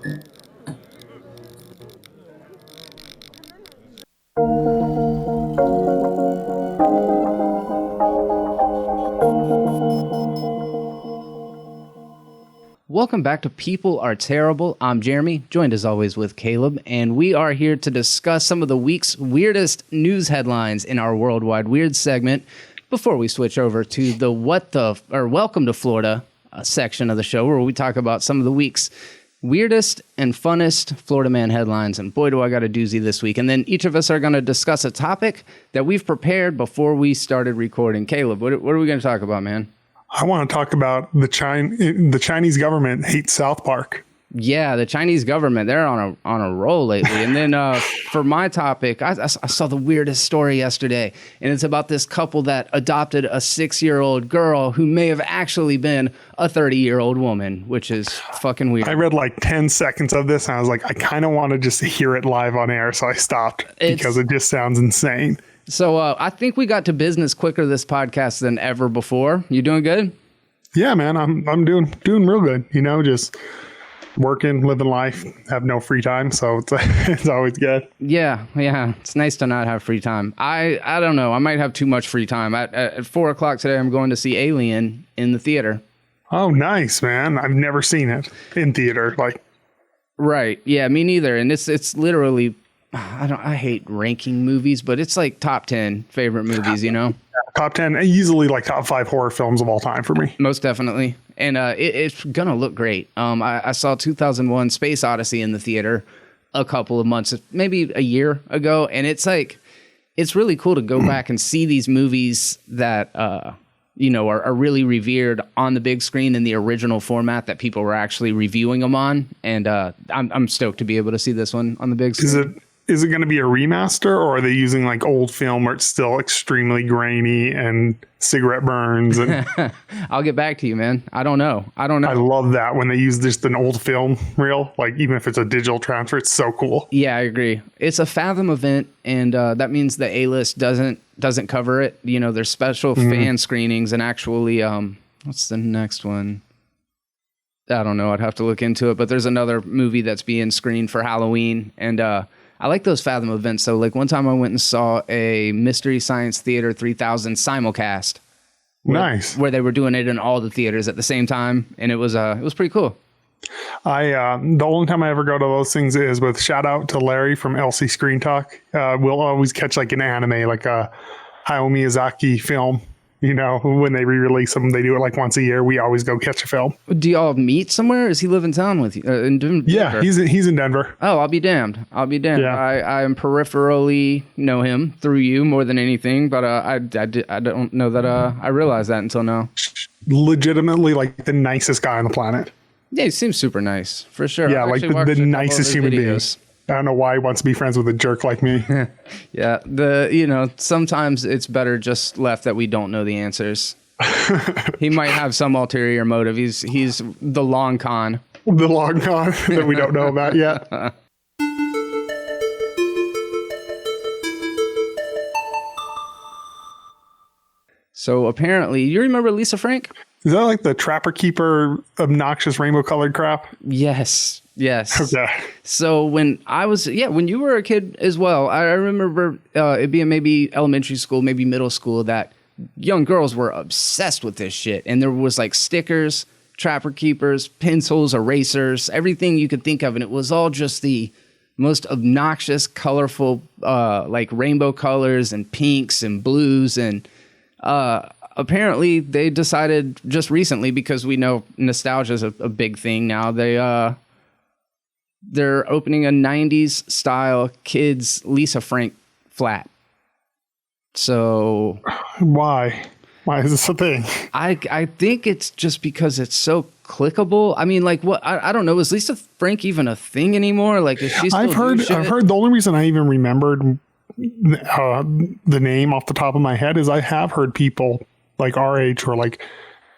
Welcome back to People Are Terrible. I'm Jeremy, joined as always with Caleb, and we are here to discuss some of the week's weirdest news headlines in our Worldwide Weird segment before we switch over to the Welcome to Florida section of the show, where we talk about some of the week's weirdest and funnest Florida man headlines. And boy, do I got a doozy this week. And then each of us are going to discuss a topic that we've prepared before we started recording. Caleb, what are we going to talk about, man? I want to talk about the Chinese government hates South Park. Yeah, the Chinese government, they're on a roll lately. And then for my topic, I saw the weirdest story yesterday, and it's about this couple that adopted a 6-year-old girl who may have actually been a 30-year-old woman, which is fucking weird. I read like 10 seconds of this, and I was like, I kind of want to just hear it live on air, so I stopped because it just sounds insane. So I think we got to business quicker this podcast than ever before. You doing good? Yeah, man, I'm doing real good. You know, just working, living life, have no free time, so it's always good. Yeah, it's nice to not have free time. I don't know, I might have too much free time. At 4:00 today, I'm going to see Alien in the theater. Oh, nice, man. I've never seen it in theater. Right, yeah, me neither. And it's literally, I hate ranking movies, but it's like top 10 favorite movies, you know? Top 10, easily like top 5 horror films of all time for me. Most definitely. And it's going to look great. I saw 2001 Space Odyssey in the theater a couple of months, maybe a year ago. And it's like, it's really cool to go back and see these movies that, are really revered on the big screen in the original format that people were actually reviewing them on. And I'm stoked to be able to see this one on the big screen. Is it going to be a remaster, or are they using like old film where it's still extremely grainy and cigarette burns? And I'll get back to you, man. I don't know. I love that when they use just an old film reel, like even if it's a digital transfer, it's so cool. Yeah, I agree. It's a Fathom event, and that means the A-list doesn't cover it. You know, there's special fan screenings, and actually, what's the next one? I don't know. I'd have to look into it, but there's another movie that's being screened for Halloween, and I like those Fathom events. So like one time I went and saw a Mystery Science Theater 3000 simulcast. Nice. Where they were doing it in all the theaters at the same time. And it was pretty cool. The only time I ever go to those things is with shout out to Larry from LC Screen Talk. We'll always catch like an anime, like a Hayao Miyazaki film. You know, when they re-release them, they do it like once a year. We always go catch a film. Do y'all meet somewhere? Does he live in town with you? In Denver? Yeah, he's in Denver. Oh, I'll be damned. Yeah. I am peripherally know him through you more than anything, but I don't know that I realized that until now. Legitimately like the nicest guy on the planet. Yeah, he seems super nice, for sure. Yeah, like the nicest human being. I don't know why he wants to be friends with a jerk like me. Yeah, sometimes it's better just left that we don't know the answers. He might have some ulterior motive. He's the long con. The long con that we don't know about yet. So apparently, you remember Lisa Frank? Is that like the Trapper Keeper obnoxious rainbow colored crap? Yes. Okay. So when you were a kid as well, I remember it being maybe elementary school, maybe middle school, that young girls were obsessed with this shit. And there was like stickers, Trapper Keepers, pencils, erasers, everything you could think of. And it was all just the most obnoxious, colorful, like rainbow colors and pinks and blues. And apparently they decided just recently, because we know nostalgia is a big thing now, they're opening a 90s style kids Lisa Frank flat. So why is this a thing? I think it's just because it's so clickable. I mean, like, what? I don't know. Is Lisa Frank even a thing anymore? Like, is she still I've heard the only reason I even remembered the name off the top of my head is I have heard people like our age who are like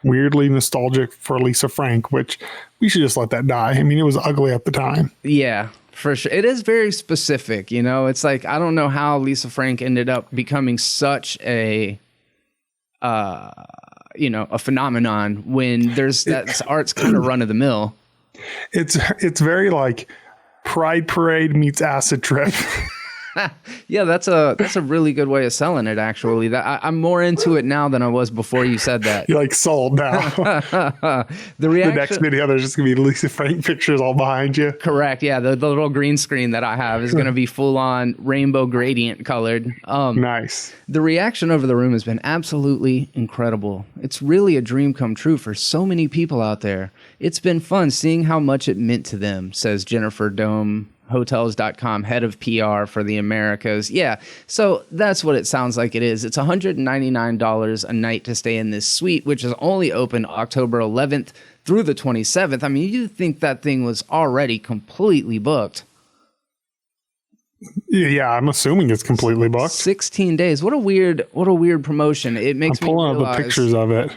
weirdly nostalgic for Lisa Frank, which we should just let that die. I mean, it was ugly at the time. Yeah, for sure. It is very specific, you know? It's like, I don't know how Lisa Frank ended up becoming such a phenomenon when there's that art's kind of run of the mill. It's very like Pride Parade meets Acid Trip. Yeah, that's a really good way of selling it. Actually, I'm more into it now than I was before you said that. You're like sold now. The reaction, the next video, there's just gonna be Lisa Frank pictures all behind you. Correct. Yeah, the little green screen that I have is gonna be full on rainbow gradient colored. Nice. The reaction over the room has been absolutely incredible. It's really a dream come true for so many people out there. It's been fun seeing how much it meant to them, says Jennifer Dome, Hotels.com, head of PR for the Americas. Yeah, so that's what it sounds like it is. It's $199 a night to stay in this suite, which is only open October 11th through the 27th. I mean, you'd think that thing was already completely booked. Yeah, I'm assuming it's completely booked. 16 days. What a weird promotion. It makes me realize. I'm pulling up the pictures of it.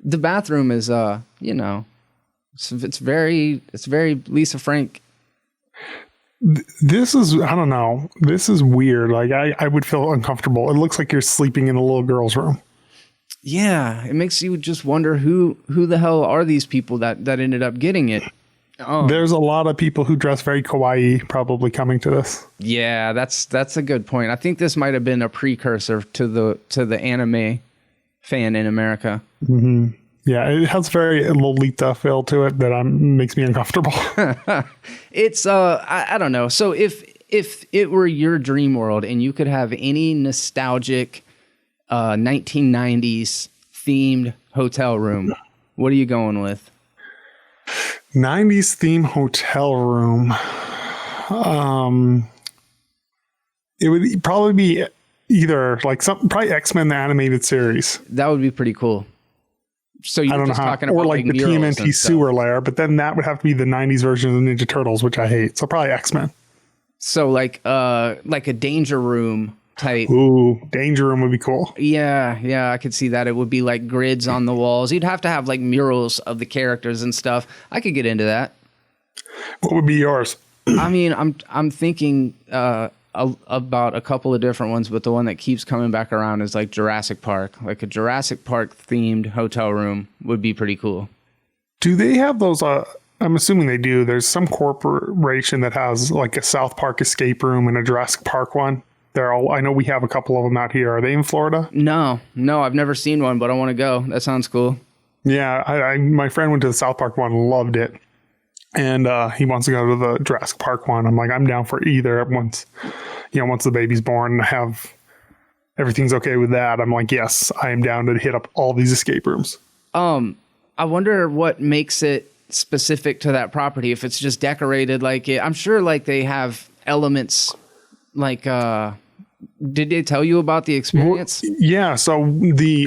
The bathroom is, it's very Lisa Frank. This is, I don't know. This is weird. Like I would feel uncomfortable. It looks like you're sleeping in a little girl's room. Yeah, it makes you just wonder who the hell are these people that ended up getting it. There's a lot of people who dress very kawaii probably coming to this. Yeah, that's a good point. I think this might have been a precursor to the anime fan in America. Mm-hmm. Yeah, it has very Lolita feel to it that makes me uncomfortable. It's I don't know. So if it were your dream world and you could have any nostalgic 1990s themed hotel room, what are you going with? 90s theme hotel room. It would probably be either like probably X-Men the animated series. That would be pretty cool. So you're just talking about or like the TMNT sewer lair, but then that would have to be the 90s version of the Ninja Turtles, which I hate. So probably X-Men. So like a danger room type. Ooh, danger room would be cool. Yeah, I could see that. It would be like grids on the walls. You'd have to have like murals of the characters and stuff. I could get into that. What would be yours? I mean, I'm thinking about a couple of different ones, but the one that keeps coming back around is like Jurassic Park. Like a Jurassic Park themed hotel room would be pretty cool. Do they have those? I'm assuming they do. There's some corporation that has like a South Park escape room and a Jurassic Park one. I know we have a couple of them out here. Are they in Florida? No, I've never seen one, but I want to go. That sounds cool. Yeah, my friend went to the South Park one, loved it. And he wants to go to the Jurassic Park one. I'm like, I'm down for either. Once the baby's born and everything's okay with that, I'm like, yes, I am down to hit up all these escape rooms. I wonder what makes it specific to that property. If it's just decorated like it, I'm sure like they have elements like. Did they tell you about the experience? Yeah. So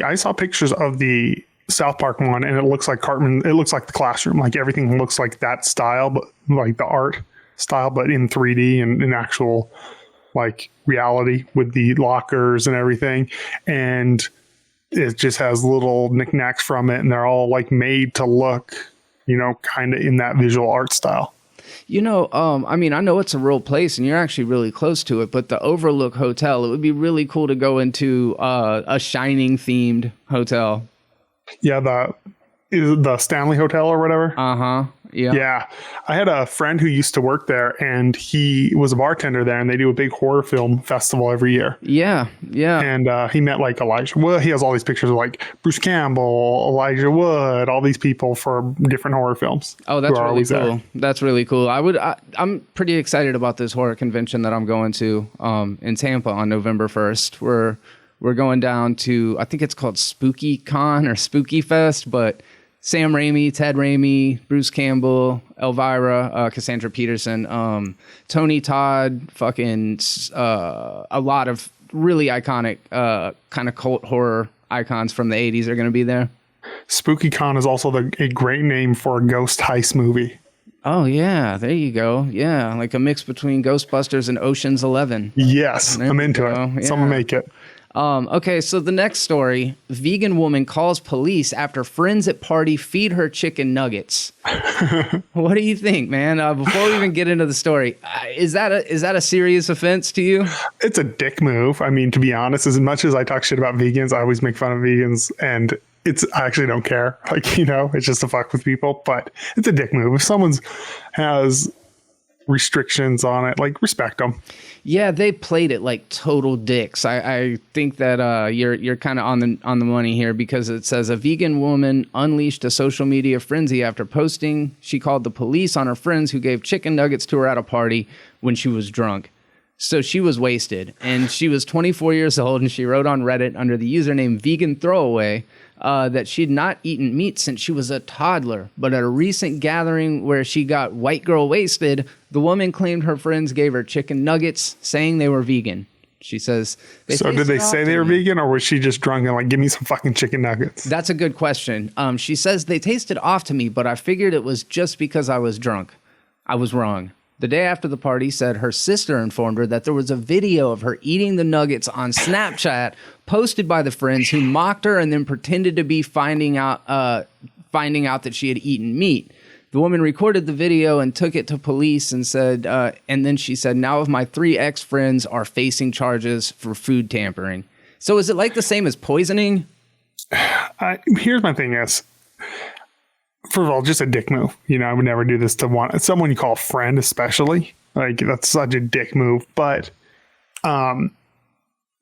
I saw pictures of the South Park one, and it looks like Cartman. It looks like the classroom. Like everything looks like that style, but like the art style, but in 3D and in actual like reality with the lockers and everything. And it just has little knickknacks from it, and they're all like made to look, kind of in that visual art style. I mean, I know it's a real place and you're actually really close to it, but the Overlook Hotel, it would be really cool to go into a Shining themed hotel. Yeah, the Stanley Hotel or whatever. Uh-huh. Yeah. I had a friend who used to work there, and he was a bartender there, and they do a big horror film festival every year. Yeah. And he met like Elijah Wood. He has all these pictures of like Bruce Campbell, Elijah Wood, all these people for different horror films. Oh, that's really cool. That's really cool. I'm pretty excited about this horror convention that I'm going to in Tampa on November 1st. We're going down to, I think it's called Spooky Con or Spooky Fest, but Sam Raimi, Ted Raimi, Bruce Campbell, Elvira, Cassandra Peterson, Tony Todd, a lot of really iconic kind of cult horror icons from the 80s are going to be there. Spooky Con is also a great name for a ghost heist movie. Oh, yeah. There you go. Yeah. Like a mix between Ghostbusters and Ocean's 11. Yes. I'm into it. Yeah. Someone make it. Okay, so the next story, vegan woman calls police after friends at party feed her chicken nuggets. What do you think, man? Before we even get into the story, is that a serious offense to you? It's a dick move. I mean, to be honest, as much as I talk shit about vegans, I always make fun of vegans, and I actually don't care. Like, you know, it's just to fuck with people, but it's a dick move. If someone's has restrictions on it, like, respect them. Yeah, they played it like total dicks. I think that you're kind of on the money here, because it says a vegan woman unleashed a social media frenzy after posting she called the police on her friends who gave chicken nuggets to her at a party when she was drunk. So she was wasted, and she was 24 years old, and she wrote on Reddit under the username Vegan Throwaway that she'd not eaten meat since she was a toddler. But at a recent gathering where she got white girl wasted, the woman claimed her friends gave her chicken nuggets, saying they were vegan. She says... So did they say they were vegan, or was she just drunk and like, give me some fucking chicken nuggets? That's a good question. She says they tasted off to me, but I figured it was just because I was drunk. I was wrong. The day after the party, said her sister informed her that there was a video of her eating the nuggets on Snapchat posted by the friends, who mocked her and then pretended to be finding out that she had eaten meat. The woman recorded the video and took it to police and said, and then she said, now of my 3 ex-friends are facing charges for food tampering. So is it like the same as poisoning? Here's my thing is, first of all, just a dick move. You know, I would never do this to someone you call a friend, especially. Like, that's such a dick move. But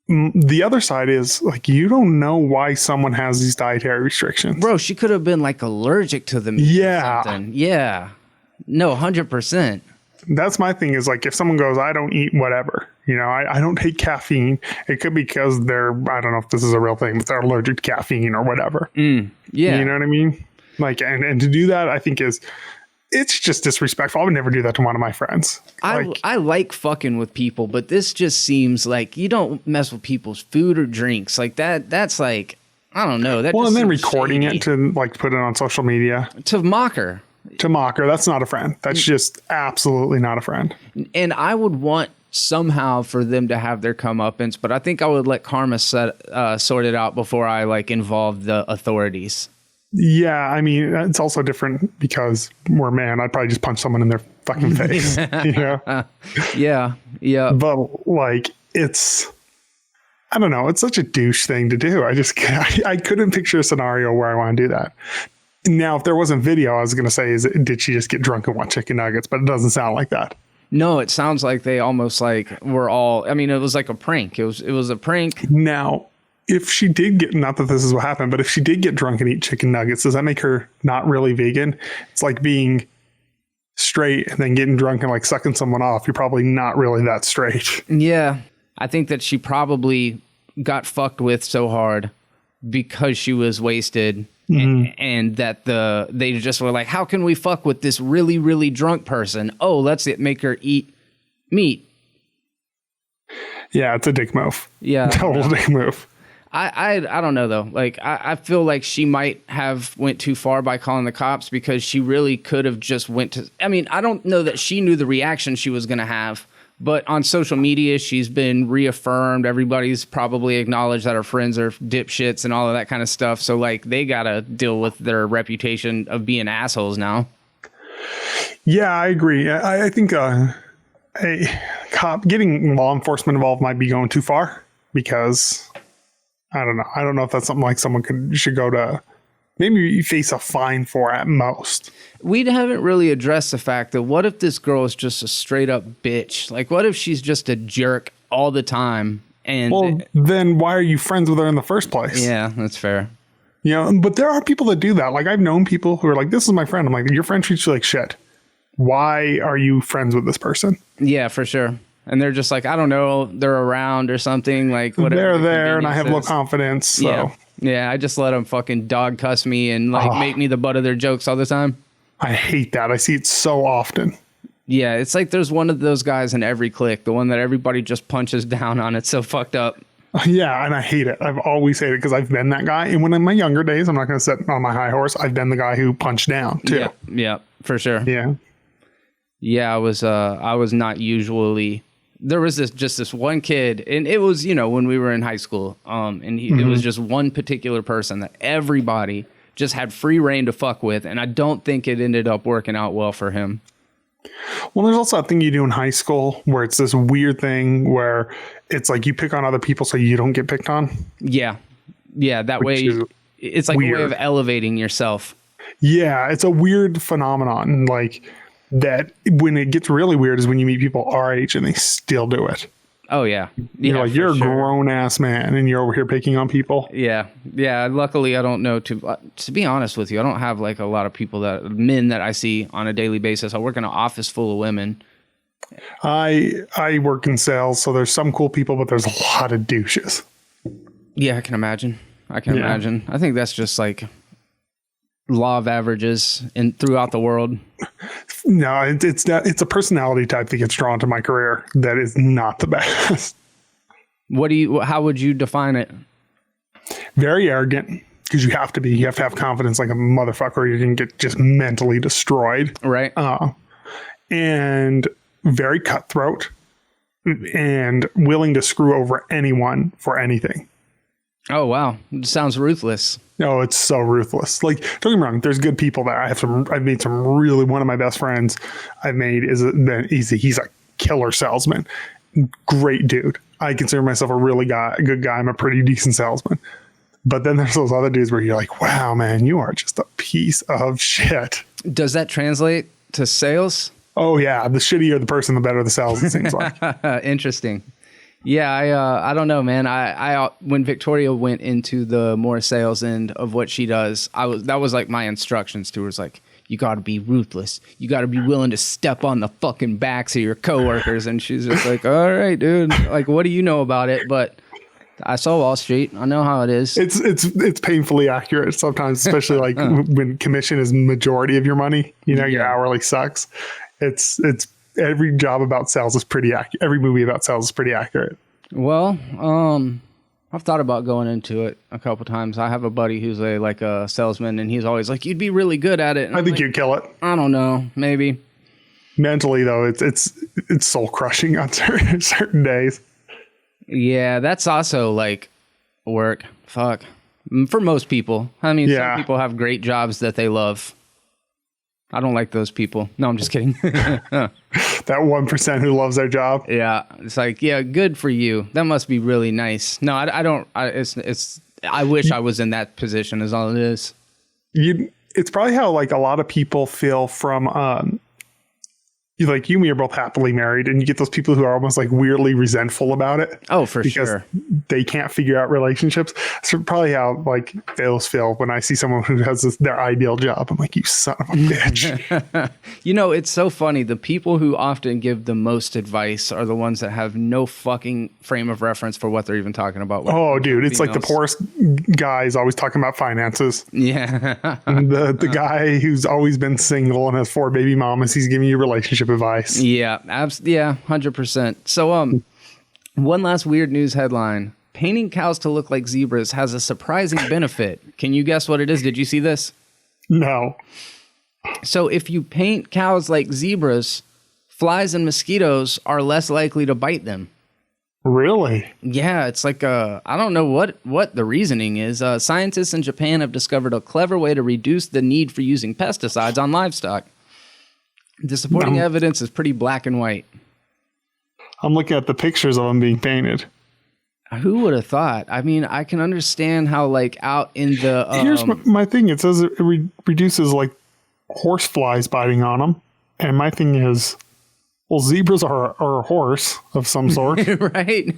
the other side is, like, you don't know why someone has these dietary restrictions. Bro, she could have been, like, allergic to them. Yeah. Or something. Yeah. No, 100%. That's my thing is, like, if someone goes, I don't eat whatever, you know, I don't take caffeine. It could be because I don't know if this is a real thing, but they're allergic to caffeine or whatever. Yeah. You know what I mean? Like, and to do that, I think it's just disrespectful. I would never do that to one of my friends. I like fucking with people, but this just seems like you don't mess with people's food or drinks like that. That's like, I don't know. That well, just and then seems recording shady. it to like put it on social media To mock her. That's not a friend. That's just absolutely not a friend. And I would want somehow for them to have their comeuppance, but I think I would let karma sort it out before I like involve the authorities. Yeah, I mean, it's also different because we're man. I'd probably just punch someone in their fucking face, you know? Yeah. But like, I don't know. It's such a douche thing to do. I couldn't picture a scenario where I want to do that. Now, if there wasn't video, I was going to say, did she just get drunk and want chicken nuggets? But it doesn't sound like that. No, it sounds like they almost like were all, I mean, it was like a prank. It was a prank. Now, if she did get, not that this is what happened, but if she did get drunk and eat chicken nuggets, does that make her not really vegan? It's like being straight and then getting drunk and like sucking someone off. You're probably not really that straight. Yeah. I think that she probably got fucked with so hard because she was wasted, and that they just were like, how can we fuck with this really, really drunk person? Oh, let's make her eat meat. Yeah, it's a dick move. Yeah. Total dick move. I don't know though. Like I feel like she might have went too far by calling the cops, because she really could have just went to, I mean, I don't know that she knew the reaction she was going to have, but on social media, she's been reaffirmed. Everybody's probably acknowledged that her friends are dipshits and all of that kind of stuff. So like they got to deal with their reputation of being assholes now. Yeah, I agree. I think a cop getting law enforcement involved might be going too far, because I don't know. I don't know if that's something like someone should go to, maybe you face a fine for at most. We haven't really addressed the fact that what if this girl is just a straight up bitch? Like, what if she's just a jerk all the time? And well, then why are you friends with her in the first place? Yeah, that's fair. You know, but there are people that do that. Like, I've known people who are like, this is my friend. I'm like, your friend treats you like shit. Why are you friends with this person? Yeah, for sure. And they're just like, I don't know, they're around or something, like whatever. They're there and I have low confidence. So. Yeah, I just let them fucking dog cuss me and like make me the butt of their jokes all the time. I hate that. I see it so often. Yeah, it's like there's one of those guys in every clique, the one that everybody just punches down on. It's so fucked up. Yeah, and I hate it. I've always hated it because I've been that guy. And when in my younger days, I'm not going to sit on my high horse. I've been the guy who punched down too. Yeah, for sure. Yeah, I was not usually. There was this one kid, and it was, you know, when we were in high school, and it was just one particular person that everybody just had free reign to fuck with, and I don't think it ended up working out well for him. Well, there's also a thing you do in high school where it's this weird thing where it's like you pick on other people so you don't get picked on. Yeah, that way It's like a way weird. of elevating yourself. Yeah, it's a weird phenomenon. Like that when it gets really weird is when you meet people our age and they still do it. Oh yeah. You're like, you're a grown ass man and you're over here picking on people. Yeah. Yeah. Luckily I don't know to be honest with you, I don't have like a lot of men that I see on a daily basis. I work in an office full of women. I work in sales, so there's some cool people, but there's a lot of douches. Yeah, I can imagine. I think that's just like law of averages throughout the world. No, it's not. It's a personality type that gets drawn to my career that is not the best. How would you define it? Very arrogant, because you have to be. You have to have confidence like a motherfucker, or you're going to get just mentally destroyed. Right. And very cutthroat and willing to screw over anyone for anything. Oh, wow. It sounds ruthless. No, it's so ruthless. Like, don't get me wrong. There's good people that I've made some really, one of my best friends I've made he's a killer salesman. Great dude. I consider myself a really good guy. I'm a pretty decent salesman. But then there's those other dudes where you're like, wow, man, you are just a piece of shit. Does that translate to sales? Oh yeah. The shittier the person, the better the sales, it seems like. Interesting. Yeah, I don't know, man. I when Victoria went into the more sales end of what she does, that was like my instructions to her. It's like, you got to be ruthless. You got to be willing to step on the fucking backs of your coworkers. And she's just like, all right, dude. Like, what do you know about it? But I saw Wall Street. I know how it is. It's painfully accurate sometimes, especially like when commission is majority of your money. You know, your hourly sucks. It's every job about sales is pretty accurate. Every movie about sales is pretty accurate. Well, I've thought about going into it a couple times. I have a buddy who's a salesman, and he's always like, "You'd be really good at it." And I think you'd kill it. I don't know, maybe. Mentally, though, it's soul crushing on certain days. Yeah, that's also like work. Fuck. For most people. I mean, some people have great jobs that they love. I don't like those people. No, I'm just kidding. That 1% who loves their job. Yeah. It's like, yeah, good for you. That must be really nice. No, I don't. I wish I was in that position is all it is. It's probably how like a lot of people feel from, you and me are both happily married, and you get those people who are almost like weirdly resentful about it. Oh, for sure. They can't figure out relationships. So probably how like those feel when I see someone who has their ideal job. I'm like, you son of a bitch. It's so funny. The people who often give the most advice are the ones that have no fucking frame of reference for what they're even talking about. Oh, dude, it's like the poorest guy is always talking about finances. Yeah. the guy who's always been single and has 4 baby mamas, he's giving you relationship advice. Yeah, 100%. So, one last weird news headline. Painting cows to look like zebras has a surprising benefit. Can you guess what it is? Did you see this? No. So if you paint cows like zebras, flies and mosquitoes are less likely to bite them. Really? Yeah, it's like I don't know what the reasoning is. Scientists in Japan have discovered a clever way to reduce the need for using pesticides on livestock. The supporting evidence is pretty black and white. I'm looking at the pictures of them being painted. Who would have thought? I mean, I can understand how, like, out in the... Here's my thing. It says it reduces, like, horse flies biting on them. And my thing is, well, zebras are a horse of some sort. Right?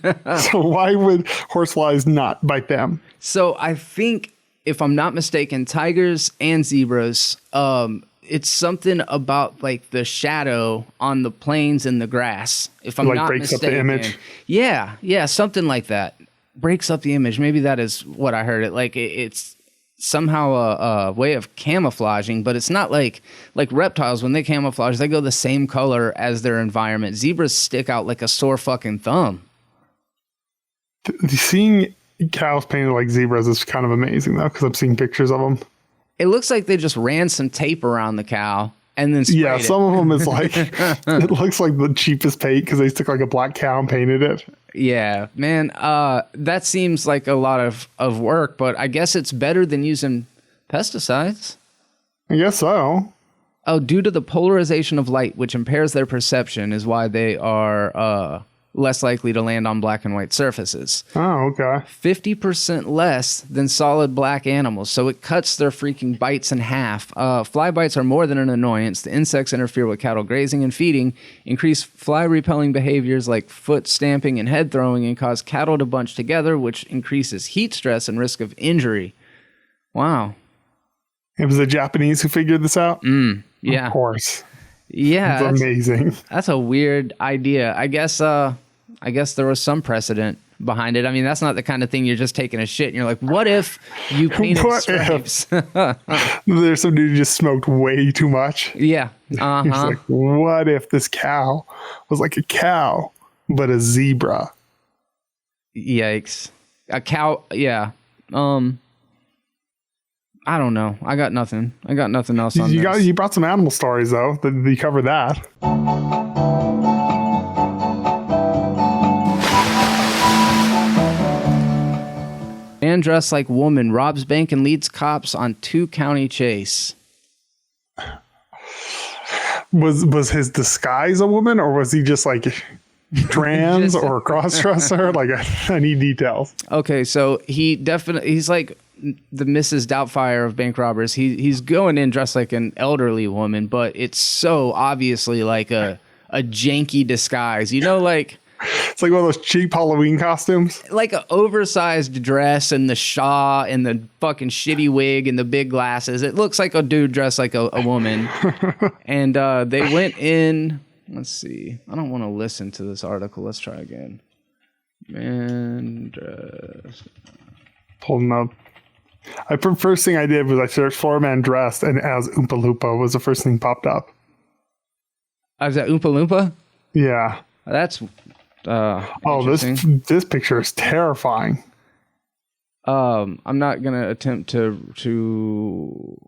So why would horse flies not bite them? So I think, if I'm not mistaken, tigers and zebras... it's something about like the shadow on the plains and the grass. If I'm not breaks mistaken. up the image. Yeah, something like that. Breaks up the image. Maybe that is what I heard. It like it's somehow a way of camouflaging, but it's not like reptiles when they camouflage. They go the same color as their environment. Zebras stick out like a sore fucking thumb. Seeing cows painted like zebras is kind of amazing though, because I'm seeing pictures of them. It looks like they just ran some tape around the cow and then sprayed it. Some of them is like, it looks like the cheapest paint because they took like a black cow and painted it. Yeah, man, that seems like a lot of work, but I guess it's better than using pesticides. I guess so. Oh, due to the polarization of light, which impairs their perception, is why they are less likely to land on black and white surfaces. Oh, okay. 50% less than solid black animals, so it cuts their freaking bites in half. Fly bites are more than an annoyance. The insects interfere with cattle grazing and feeding, increase fly-repelling behaviors like foot stamping and head throwing, and cause cattle to bunch together, which increases heat stress and risk of injury. Wow. It was the Japanese who figured this out? Yeah. Of course. Yeah. That's amazing. That's a weird idea. I guess there was some precedent behind it. I mean, that's not the kind of thing you're just taking a shit and you're like, what if you painted stripes? There's some dude who just smoked way too much. Yeah. He's like, what if this cow was like a cow, but a zebra? Yikes. A cow. Yeah. I don't know. I got nothing else on this. You brought some animal stories, though. You covered that. Man dressed like woman robs bank and leads cops on 2-county chase. Was his disguise a woman, or was he just like trans or cross-dresser? Like, I need details. Okay, so he's like the Mrs. Doubtfire of bank robbers. He's going in dressed like an elderly woman, but it's so obviously like a janky disguise. You know, like it's like one of those cheap Halloween costumes. Like an oversized dress and the shawl and the fucking shitty wig and the big glasses. It looks like a dude dressed like a woman. And they went in. Let's see. I don't want to listen to this article. Let's try again. Man dressed. Pulling up. First thing I did was I searched Florida Man dressed, and as Oompa Loompa was the first thing popped up. Is that Oompa Loompa? Yeah. That's this picture is terrifying. I'm not gonna attempt to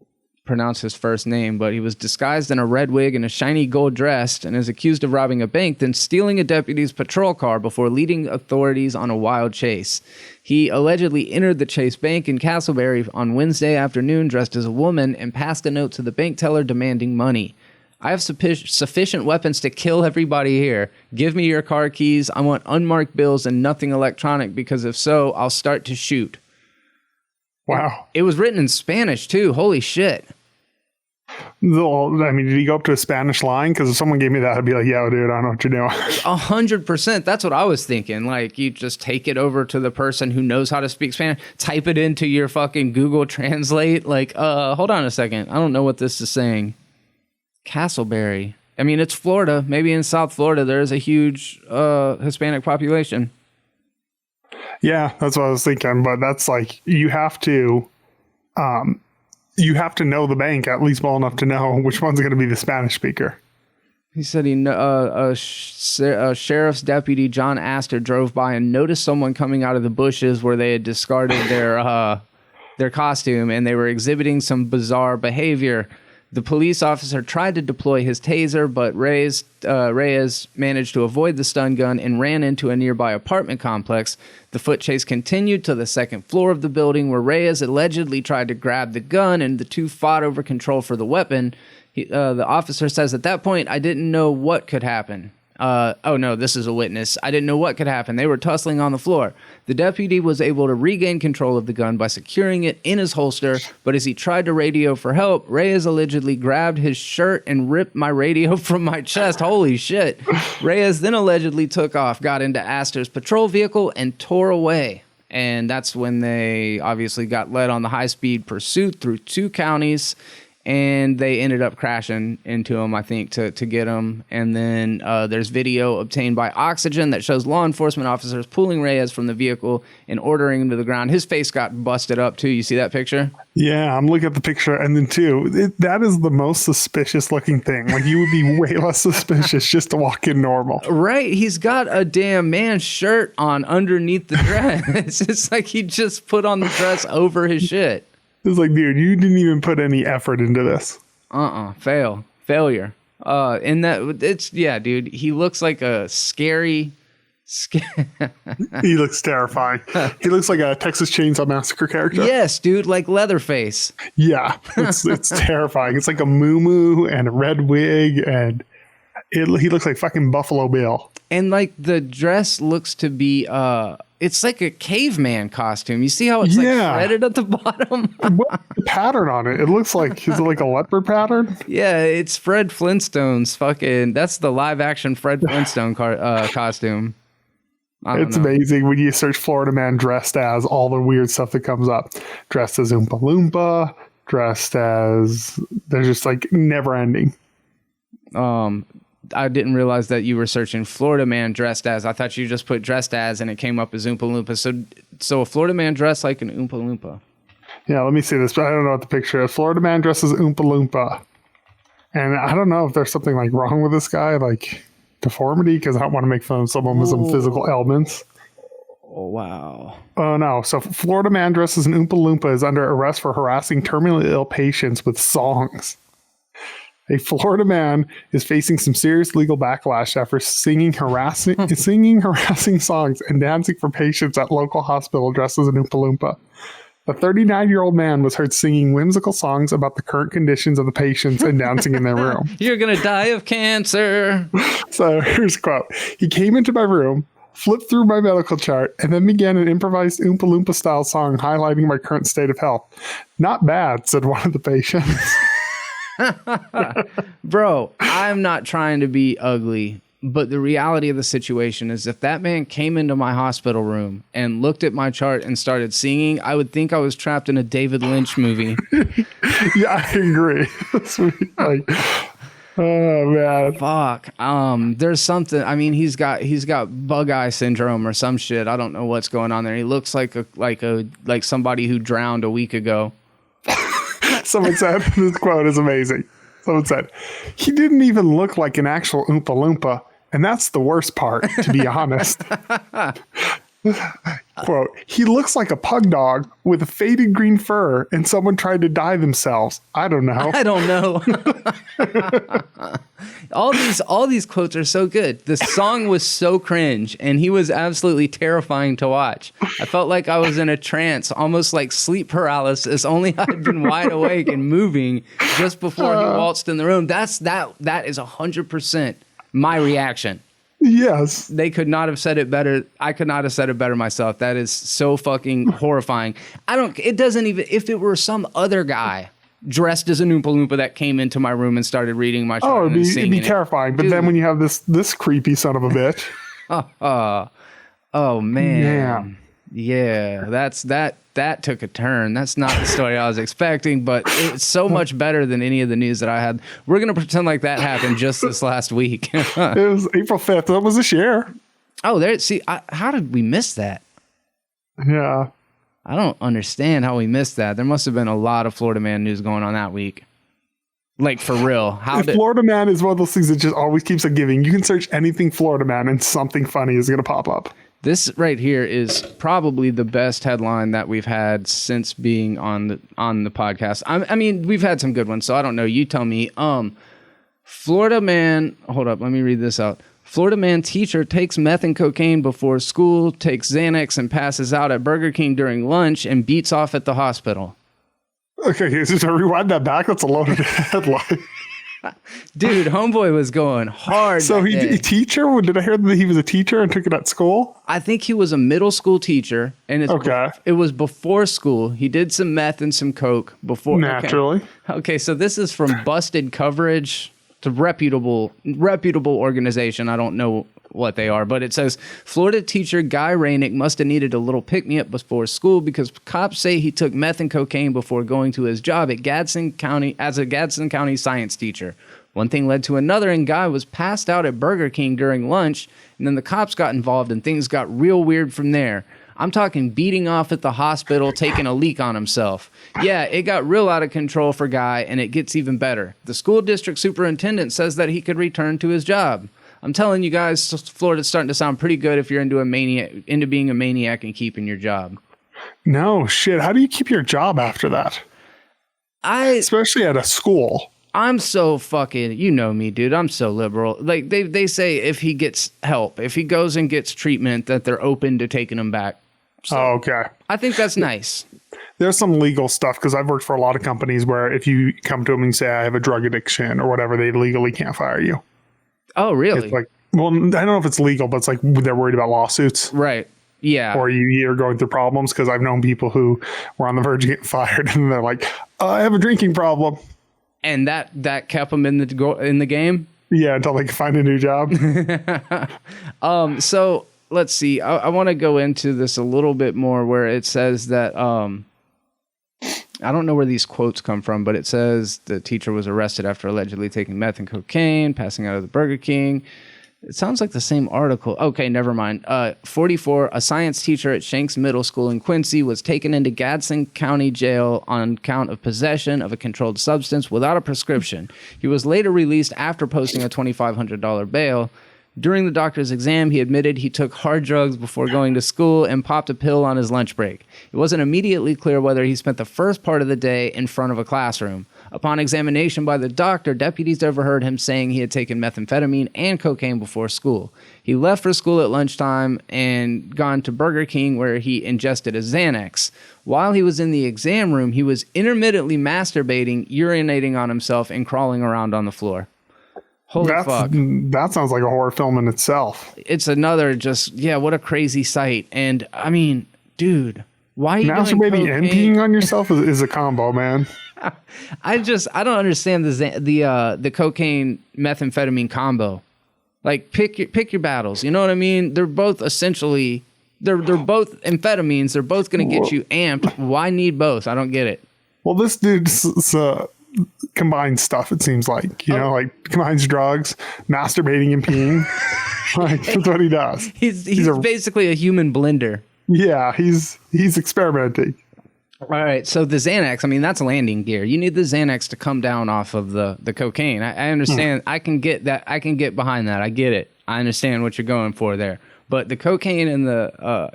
pronounce his first name, but he was disguised in a red wig and a shiny gold dress and is accused of robbing a bank, then stealing a deputy's patrol car before leading authorities on a wild chase. He allegedly entered the Chase Bank in Castleberry on Wednesday afternoon dressed as a woman and passed a note to the bank teller demanding money. I have sufficient weapons to kill everybody here. Give me your car keys. I want unmarked bills and nothing electronic, because if so, I'll start to shoot. Wow. It was written in Spanish, too. Holy shit. I mean, did he go up to a Spanish line? Because if someone gave me that, I'd be like, yeah, dude, I don't know what you're doing. 100%. That's what I was thinking. Like, you just take it over to the person who knows how to speak Spanish, type it into your fucking Google Translate. Like, hold on a second. I don't know what this is saying. Castleberry. I mean, it's Florida. Maybe in South Florida, there's a huge Hispanic population. Yeah, that's what I was thinking. But that's like, you have to know the bank at least well enough to know which one's going to be the Spanish speaker. He said sheriff's deputy John Astor drove by and noticed someone coming out of the bushes where they had discarded their costume, and they were exhibiting some bizarre behavior. The police officer tried to deploy his taser, but Reyes managed to avoid the stun gun and ran into a nearby apartment complex. The foot chase continued to the second floor of the building, where Reyes allegedly tried to grab the gun, and the two fought over control for the weapon. The officer says, at that point, I didn't know what could happen. Oh no, this is a witness. I didn't know what could happen. They were tussling on the floor. The deputy was able to regain control of the gun by securing it in his holster, but as he tried to radio for help, Reyes allegedly grabbed his shirt and ripped my radio from my chest. Holy shit. Reyes then allegedly took off, got into Astor's patrol vehicle, and tore away. And that's when they obviously got led on the high-speed pursuit through 2 counties. And they ended up crashing into him, I think, to get him. And then there's video obtained by Oxygen that shows law enforcement officers pulling Reyes from the vehicle and ordering him to the ground. His face got busted up, too. You see that picture? Yeah, I'm looking at the picture. And then, too, that is the most suspicious looking thing. Like, you would be way less suspicious just to walk in normal. Right. He's got a damn man's shirt on underneath the dress. It's like he just put on the dress over his shit. It's like, dude, you didn't even put any effort into this. Failure. In that, dude, he looks like a scary. He looks terrifying. He looks like a Texas Chainsaw Massacre character. Yes, dude, like Leatherface. Yeah, it's terrifying. It's like a moo-moo and a red wig, and He looks like fucking Buffalo Bill. And like the dress looks to be it's like a caveman costume. You see how it's like threaded at the bottom? What's the pattern on it? It looks like, is it like a leopard pattern? Yeah, it's Fred Flintstone's fucking, that's the live action Fred Flintstone costume. It's amazing when you search Florida Man dressed as, all the weird stuff that comes up. Dressed as Oompa Loompa, dressed as, they're just like never ending. I didn't realize that you were searching Florida Man dressed as. I thought you just put dressed as and it came up as Oompa Loompa. So a Florida Man dressed like an Oompa Loompa. Yeah, let me see this, but I don't know what the picture is. Florida Man dressed as Oompa Loompa. And I don't know if there's something like wrong with this guy, like deformity, because I don't want to make fun of someone with some physical ailments. Oh, wow. Oh, no. So Florida Man dressed as an Oompa Loompa is under arrest for harassing terminally ill patients with songs. A Florida man is facing some serious legal backlash after singing harassing songs and dancing for patients at local hospital dressed as an Oompa Loompa. The 39-year-old man was heard singing whimsical songs about the current conditions of the patients and dancing in their room. You're going to die of cancer. So here's a quote. He came into my room, flipped through my medical chart, and then began an improvised Oompa Loompa style song highlighting my current state of health. Not bad, said one of the patients. Bro, I'm not trying to be ugly, but the reality of the situation is if that man came into my hospital room and looked at my chart and started singing, I would think I was trapped in a David Lynch movie. Yeah, I agree. Like, oh man. Fuck. There's something, I mean, he's got bug eye syndrome or some shit. I don't know what's going on there. He looks like somebody who drowned a week ago. Someone said, this quote is amazing. Someone said, he didn't even look like an actual Oompa Loompa, and that's the worst part, to be honest. Quote, he looks like a pug dog with a faded green fur, and someone tried to dye themselves. I don't know. I don't know. All these quotes are so good. The song was so cringe, and he was absolutely terrifying to watch. I felt like I was in a trance, almost like sleep paralysis, only I'd been wide awake and moving just before he waltzed in the room. That is 100% my reaction. Yes. They could not have said it better. I could not have said it better myself. That is so fucking horrifying. It doesn't even, if it were some other guy dressed as an Oompa Loompa that came into my room and started reading my chart it'd be terrifying. But then when you have this creepy son of a bitch. Oh man. Yeah, that took a turn. That's not the story I was expecting, but it's so much better than any of the news that I had. We're going to pretend like that happened just this last week. It was April 5th. That was this year. Oh, how did we miss that? Yeah. I don't understand how we missed that. There must have been a lot of Florida Man news going on that week. Like, for real. Florida Man is one of those things that just always keeps on giving. You can search anything Florida Man and something funny is going to pop up. This right here is probably the best headline that we've had since being on the podcast. I mean, we've had some good ones, so I don't know. You tell me. Florida man, hold up, let me read this out. Florida man teacher takes meth and cocaine before school, takes Xanax and passes out at Burger King during lunch, and beats off at the hospital. Okay, so rewind that back. That's a loaded headline. Dude, homeboy was going hard. So a teacher? Did I hear that he was a teacher and took it at school? I think he was a middle school teacher, and it was before school. He did some meth and some coke before. Naturally. Okay, so this is from Busted Coverage. It's a reputable organization. I don't know what they are, but it says Florida teacher Guy Rainick must have needed a little pick-me-up before school because cops say he took meth and cocaine before going to his job at Gadsden County as a Gadsden County science teacher. One thing led to another, and Guy was passed out at Burger King during lunch, and then the cops got involved, and things got real weird from there. I'm talking beating off at the hospital, taking a leak on himself. Yeah, it got real out of control for Guy, and it gets even better. The school district superintendent says that he could return to his job. I'm telling you guys, Florida's starting to sound pretty good if you're into being a maniac and keeping your job. No shit. How do you keep your job after that? Especially at a school. I'm so fucking, you know me, dude. I'm so liberal. Like they say if he gets help, if he goes and gets treatment, that they're open to taking him back. So okay. I think that's nice. There's some legal stuff because I've worked for a lot of companies where if you come to them and say I have a drug addiction or whatever, they legally can't fire you. Oh, really? It's like, well, I don't know if it's legal, but it's like they're worried about lawsuits. Right. Yeah. Or you're going through problems, because I've known people who were on the verge of getting fired and they're like, I have a drinking problem. And that kept them in the game? Yeah, until they can find a new job. So let's see. I want to go into this a little bit more, where it says that I don't know where these quotes come from, but it says the teacher was arrested after allegedly taking meth and cocaine, passing out of the Burger King. It sounds like the same article. Okay, never mind. 44, a science teacher at Shanks Middle School in Quincy was taken into Gadsden County Jail on count of possession of a controlled substance without a prescription. He was later released after posting a $2,500 bail. During the doctor's exam, he admitted he took hard drugs before going to school and popped a pill on his lunch break. It wasn't immediately clear whether he spent the first part of the day in front of a classroom. Upon examination by the doctor, deputies overheard him saying he had taken methamphetamine and cocaine before school. He left for school at lunchtime and gone to Burger King, where he ingested a Xanax. While he was in the exam room, he was intermittently masturbating, urinating on himself, and crawling around on the floor. Holy fuck. That sounds like a horror film in itself. It's another what a crazy sight. And I mean, dude, why are you masturbating and peeing on yourself is a combo, man. I don't understand the cocaine methamphetamine combo. Like pick your battles. You know what I mean? They're both essentially they're both amphetamines. They're both going to get you amped. Why need both? I don't get it. Well, this dude combines stuff. It seems like like combines drugs, masturbating, and peeing. Like that's what he does. He's basically a human blender. Yeah, he's experimenting. All right, so the Xanax, I mean, that's landing gear. You need the Xanax to come down off of the cocaine. I understand. I can get that. I can get behind that. I get it. I understand what you're going for there. But the cocaine and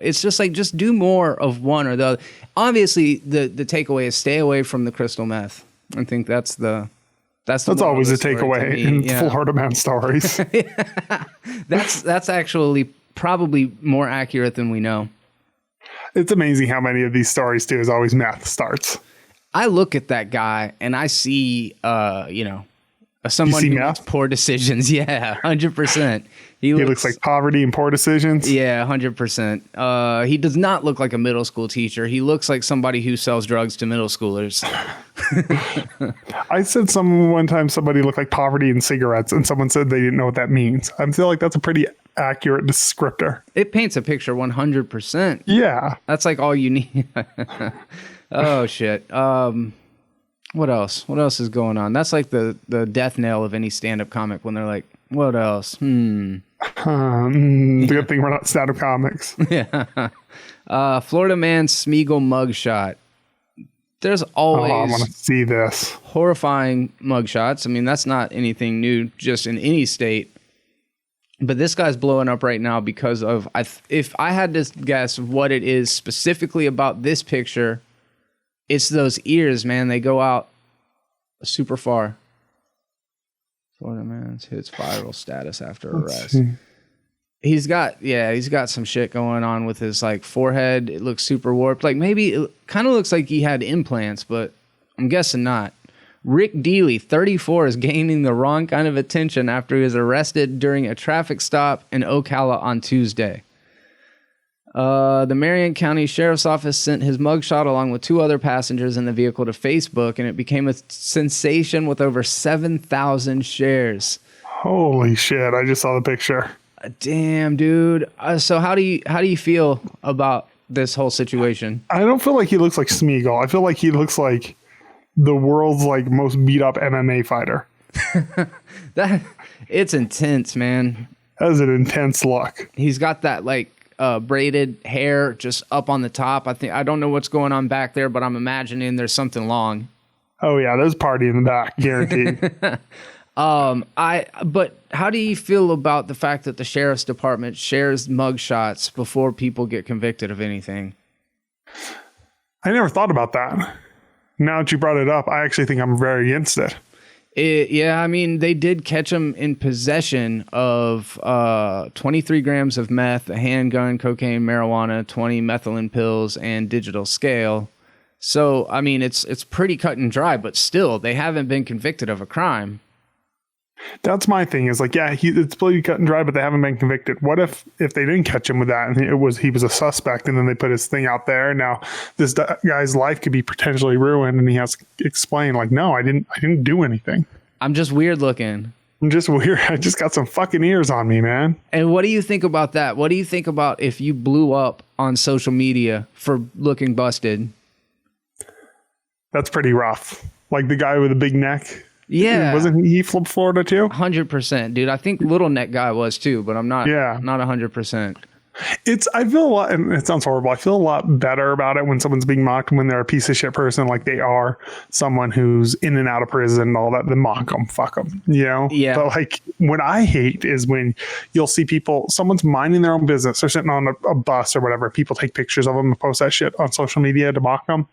it's just like, just do more of one or the other. Obviously, the takeaway is stay away from the crystal meth. I think that's always a takeaway in Florida Man stories. That's actually probably more accurate than we know. It's amazing how many of these stories too is always meth starts. I look at that guy and I see, someone who makes poor decisions. Yeah, 100%. He looks like poverty and poor decisions. Yeah, 100%. He does not look like a middle school teacher. He looks like somebody who sells drugs to middle schoolers. I said one time somebody looked like poverty and cigarettes, and someone said they didn't know what that means. I feel like that's a pretty accurate descriptor. It paints a picture 100%. Yeah. That's like all you need. Oh, shit. What else? What else is going on? That's like the death knell of any stand-up comic when they're like, what else? The good thing we're not stand-up comics. Yeah. Florida Man Smeagol Mugshot. There's always I want to see this. Horrifying mugshots. I mean, that's not anything new just in any state. But this guy's blowing up right now because of, if I had to guess what it is specifically about this picture, it's those ears, man. They go out super far. Florida man hits viral status after arrest. He's got some shit going on with his like forehead. It looks super warped. Like maybe it kind of looks like he had implants, but I'm guessing not. Rick Dealey, 34, is gaining the wrong kind of attention after he was arrested during a traffic stop in Ocala on Tuesday. The Marion County Sheriff's Office sent his mugshot along with two other passengers in the vehicle to Facebook, and it became a sensation with over 7,000 shares. Holy shit! I just saw the picture. Damn, dude. So how do you feel about this whole situation? I don't feel like he looks like Smeagol. I feel like he looks like the world's like most beat up MMA fighter. It's intense, man. That is an intense look. He's got that like braided hair just up on the top. I don't know what's going on back there, but I'm imagining there's something long. Oh yeah, there's a party in the back, guaranteed. But how do you feel about the fact that the sheriff's department shares mugshots before people get convicted of anything? I never thought about that. Now that you brought it up, I actually think I'm very against it. Yeah, I mean, they did catch him in possession of 23 grams of meth, a handgun, cocaine, marijuana, 20 methylene pills, and digital scale. So, I mean, it's pretty cut and dry, but still, they haven't been convicted of a crime. That's my thing is like, yeah, it's pretty cut and dry, but they haven't been convicted. What if they didn't catch him with that and he was a suspect and then they put his thing out there and now this guy's life could be potentially ruined and he has to explain like, no, I didn't do anything. I'm just weird looking. I'm just weird. I just got some fucking ears on me, man. And what do you think about that? What do you think about if you blew up on social media for looking busted? That's pretty rough. Like the guy with the big neck. Yeah. Wasn't he from Florida too? 100%, dude. I think Little Neck guy was too, but I'm not 100%. I feel a lot, and it sounds horrible. I feel a lot better about it when someone's being mocked when they're a piece of shit person, like they are someone who's in and out of prison and all that. Then mock them, fuck them, you know? Yeah. But like what I hate is when you'll see someone's minding their own business. They're sitting on a bus or whatever. People take pictures of them and post that shit on social media to mock them.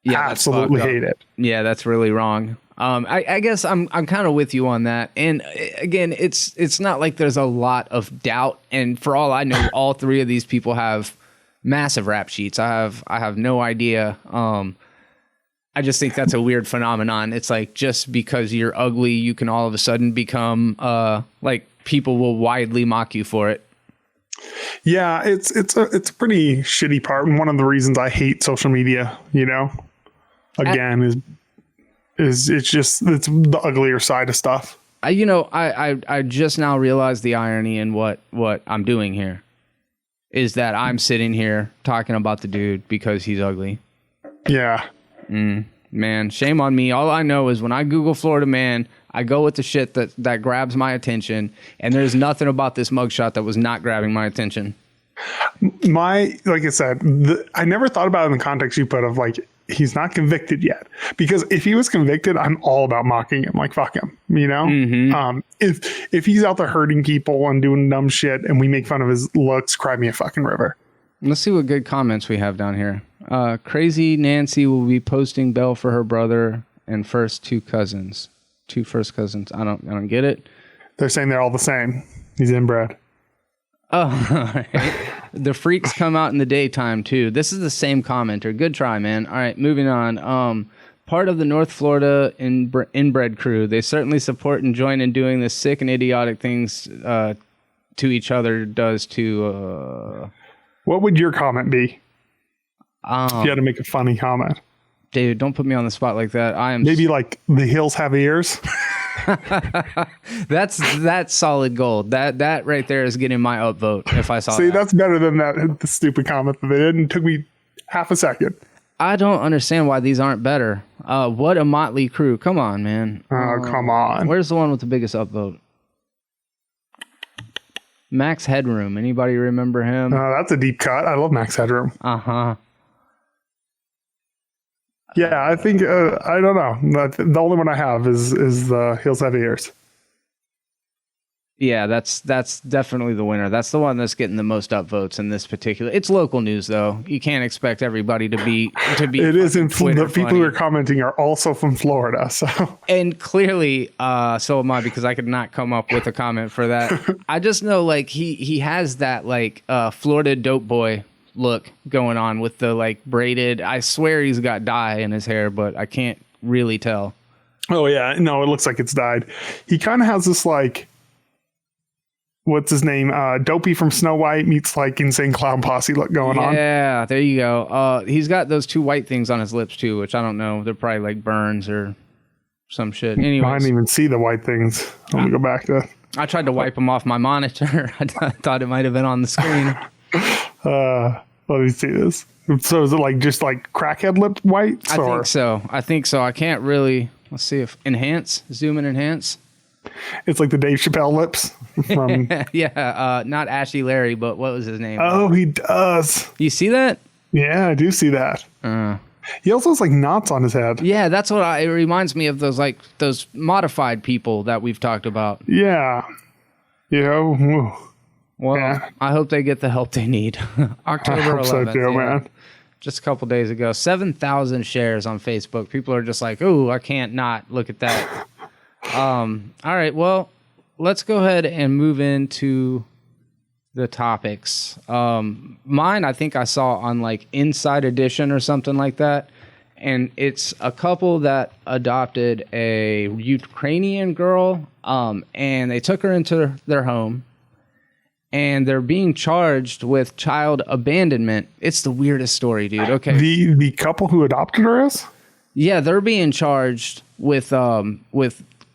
Yeah, absolutely hate it. Yeah, that's really wrong. I guess I'm kind of with you on that. And again, it's not like there's a lot of doubt. And for all I know, all three of these people have massive rap sheets. I have no idea. I just think that's a weird phenomenon. It's like just because you're ugly, you can all of a sudden become like people will widely mock you for it. Yeah, it's a pretty shitty part. And one of the reasons I hate social media, you know, again, is it's the uglier side of stuff. I just now realized the irony in what I'm doing here is that I'm sitting here talking about the dude because he's ugly. Yeah. Man, shame on me. All I know is when I Google Florida man, I go with the shit that grabs my attention, and there's nothing about this mugshot that was not grabbing my attention. Like I said, I never thought about it in the context you put of like, he's not convicted yet, because if he was convicted, I'm all about mocking him. Like, fuck him, you know? Mm-hmm. If he's out there hurting people and doing dumb shit and we make fun of his looks, cry me a fucking river. Let's see what good comments we have down here. Crazy Nancy will be posting bail for her brother and two first cousins. I don't get it. They're saying they're all the same. He's inbred. Oh, all right. The freaks come out in the daytime too. This is the same commenter. Good try, man. All right, moving on. Part of the North Florida inbred crew. They certainly support and join in doing the sick and idiotic things to each other does to... What would your comment be? If you had to make a funny comment. David, don't put me on the spot like that. I am maybe like the hills have ears. That's solid gold. That right there is getting my upvote if I saw that. See, that's better than the stupid comment that they did. It took me half a second. I don't understand why these aren't better. What a motley crew. Come on, man. Oh, come on. Where's the one with the biggest upvote? Max Headroom. Anybody remember him? That's a deep cut. I love Max Headroom. Uh-huh. Yeah, I think, I don't know. The only one I have is the Hills Have Ears. Yeah, that's definitely the winner. That's the one that's getting the most upvotes in this particular. It's local news, though. You can't expect everybody to be. It is in Twitter. The people who are commenting are also from Florida, so. And clearly, so am I, because I could not come up with a comment for that. I just know, like, he has that like Florida dope boy look going on with the like braided. I swear he's got dye in his hair, but I can't really tell. Oh yeah, no, it looks like it's dyed. He kind of has this like. What's his name? Dopey from Snow White meets like Insane Clown Posse look going on. Yeah, there you go. He's got those two white things on his lips too, which I don't know. They're probably like burns or some shit. Anyways, I didn't even see the white things. Let me go back to. I tried to wipe them off my monitor. I thought it might have been on the screen. Let me see this. So is it like just like crackhead lip whites? I think so. I can't really. Let's see if zoom and enhance. It's like the Dave Chappelle lips from not Ashy Larry, but what was his name? Oh, he does. You see that? Yeah, I do see that. He also has like knots on his head. Yeah, that's what it reminds me of, those modified people that we've talked about. Yeah. You know. Well, yeah. I hope they get the help they need. October 11th. I hope so too, man. Just a couple days ago, 7,000 shares on Facebook. People are just like, "Oh, I can't not look at that." All right, well, let's go ahead and move into the topics. Mine, I think I saw on like Inside Edition or something like that, And it's a couple that adopted a Ukrainian girl, and they took her into their home, and they're being charged with child abandonment. It's the weirdest story, dude. Okay. The couple who adopted her is? Yeah, they're being charged with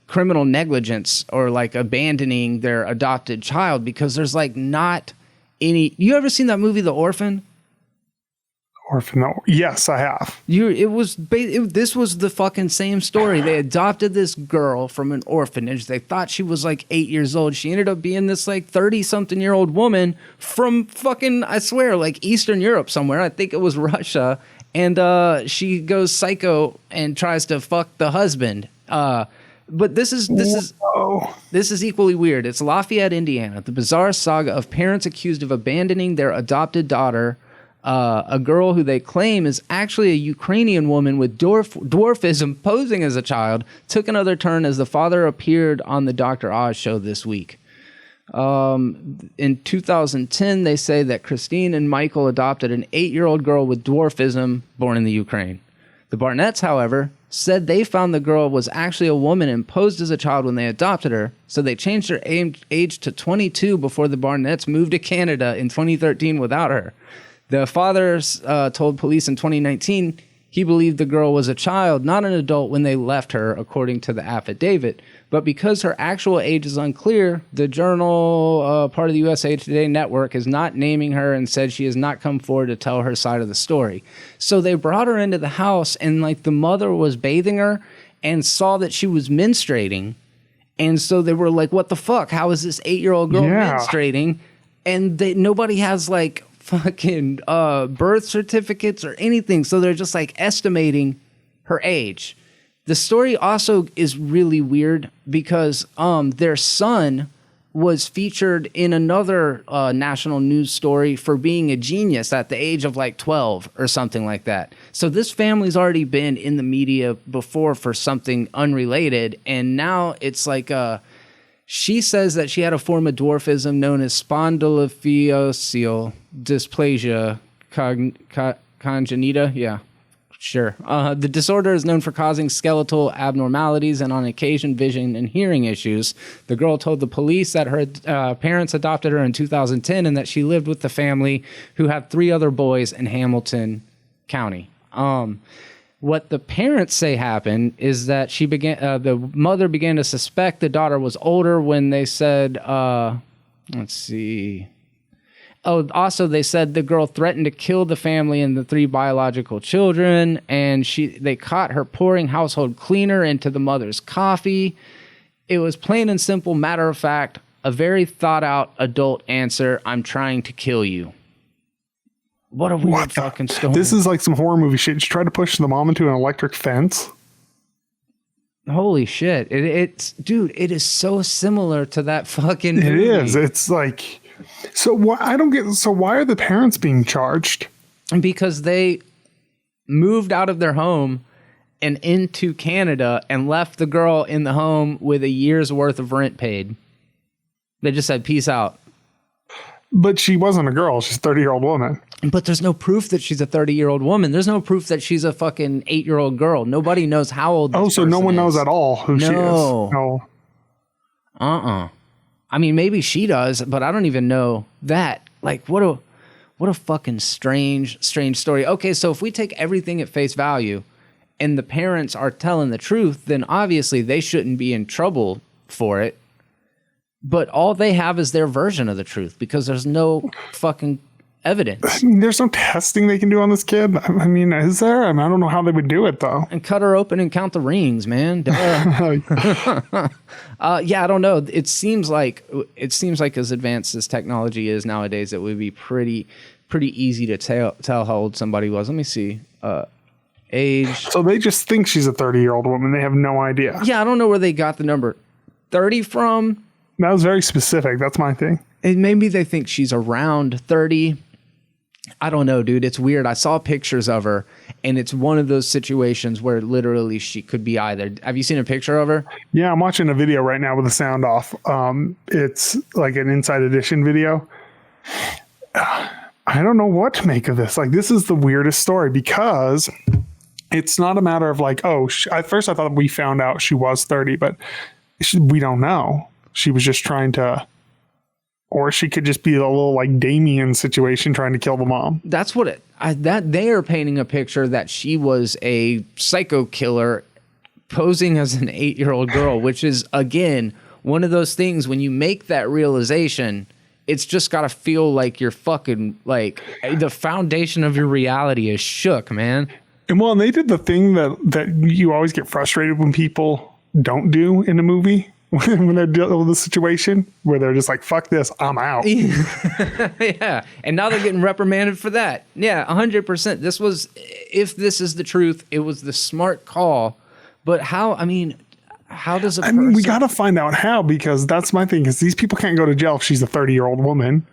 criminal negligence or like abandoning their adopted child because there's like not any. You ever seen that movie, The Orphan? Yes, I have. This was the fucking same story. They adopted this girl from an orphanage. They thought she was like 8 years old. She ended up being this like 30-something-year-old woman from fucking, I swear, like Eastern Europe somewhere. I think it was Russia. And she goes psycho and tries to fuck the husband. But this is equally weird. It's Lafayette, Indiana. The bizarre saga of parents accused of abandoning their adopted daughter. A girl who they claim is actually a Ukrainian woman with dwarfism posing as a child took another turn as the father appeared on the Dr. Oz show this week. In 2010, they say that Christine and Michael adopted an 8-year-old girl with dwarfism born in the Ukraine. The Barnetts, however, said they found the girl was actually a woman and posed as a child when they adopted her, so they changed her age to 22 before the Barnetts moved to Canada in 2013 without her. The father told police in 2019 he believed the girl was a child, not an adult, when they left her, according to the affidavit. But because her actual age is unclear, the journal, part of the USA Today network, is not naming her and said she has not come forward to tell her side of the story. So they brought her into the house, and like the mother was bathing her and saw that she was menstruating. And so they were like, what the fuck? How is this 8-year-old girl menstruating? And nobody has like fucking birth certificates or anything, so they're just like estimating her age. The story also is really weird because their son was featured in another national news story for being a genius at the age of like 12 or something like that. So this family's already been in the media before for something unrelated, and now it's like she says that she had a form of dwarfism known as spondyloepiphyseal dysplasia congenita. Yeah, sure. The disorder is known for causing skeletal abnormalities and on occasion vision and hearing issues. The girl told the police that her parents adopted her in 2010 and that she lived with the family who had 3 other boys in Hamilton County. What the parents say happened is that the mother began to suspect the daughter was older when they said, let's see. Oh, also they said the girl threatened to kill the family and the 3 biological children, and they caught her pouring household cleaner into the mother's coffee. It was plain and simple, matter of fact, a very thought out adult answer. I'm trying to kill you. What a weird fucking story. This is like some horror movie shit. She tried to push the mom into an electric fence. Holy shit. Dude, it is so similar to that fucking movie. It is. It's like, I don't get, so why are the parents being charged? Because they moved out of their home and into Canada and left the girl in the home with a year's worth of rent paid. They just said, peace out. But she wasn't a girl. She's a 30-year-old woman. But there's no proof that she's a 30-year-old woman. There's no proof that she's a fucking 8-year-old girl. Nobody knows how old this so no one is. knows at all who she is. No. I mean, maybe she does, but I don't even know that. Like, what a fucking strange story. Okay, so if we take everything at face value and the parents are telling the truth, then obviously they shouldn't be in trouble for it. But all they have is their version of the truth because there's no fucking evidence. There's no testing they can do on this kid. I mean, is there? I don't know how they would do it though. And cut her open and count the rings, man. Yeah, I don't know. It seems like as advanced as technology is nowadays, it would be pretty easy to tell how old somebody was. Let me see. Age. So they just think she's a 30-year-old woman. They have no idea. Yeah, I don't know where they got the number 30 from. That was very specific. That's my thing. And maybe they think she's around 30. I don't know, dude. It's weird. I saw pictures of her, and it's one of those situations where literally she could be either. Have you seen a picture of her? Yeah, I'm watching a video right now with the sound off. It's like an Inside Edition video. I don't know what to make of this. Like, this is the weirdest story because it's not a matter of like, oh, at first I thought we found out she was 30, but we don't know. She was just trying to, or she could just be a little like Damien situation trying to kill the mom. That's what that they are painting a picture that she was a psycho killer posing as an 8-year-old girl, which is, again, one of those things when you make that realization, it's just got to feel like you're fucking, like, the foundation of your reality is shook, man. And well, and they did the thing that you always get frustrated when people don't do in a movie when they're dealing with a situation where they're just like, fuck this, I'm out. Yeah. And now they're getting reprimanded for that. Yeah, 100%. This was, if this is the truth, it was the smart call. But how, I mean, how does a person... we got to find out how, because that's my thing, because these people can't go to jail if she's a 30-year-old woman.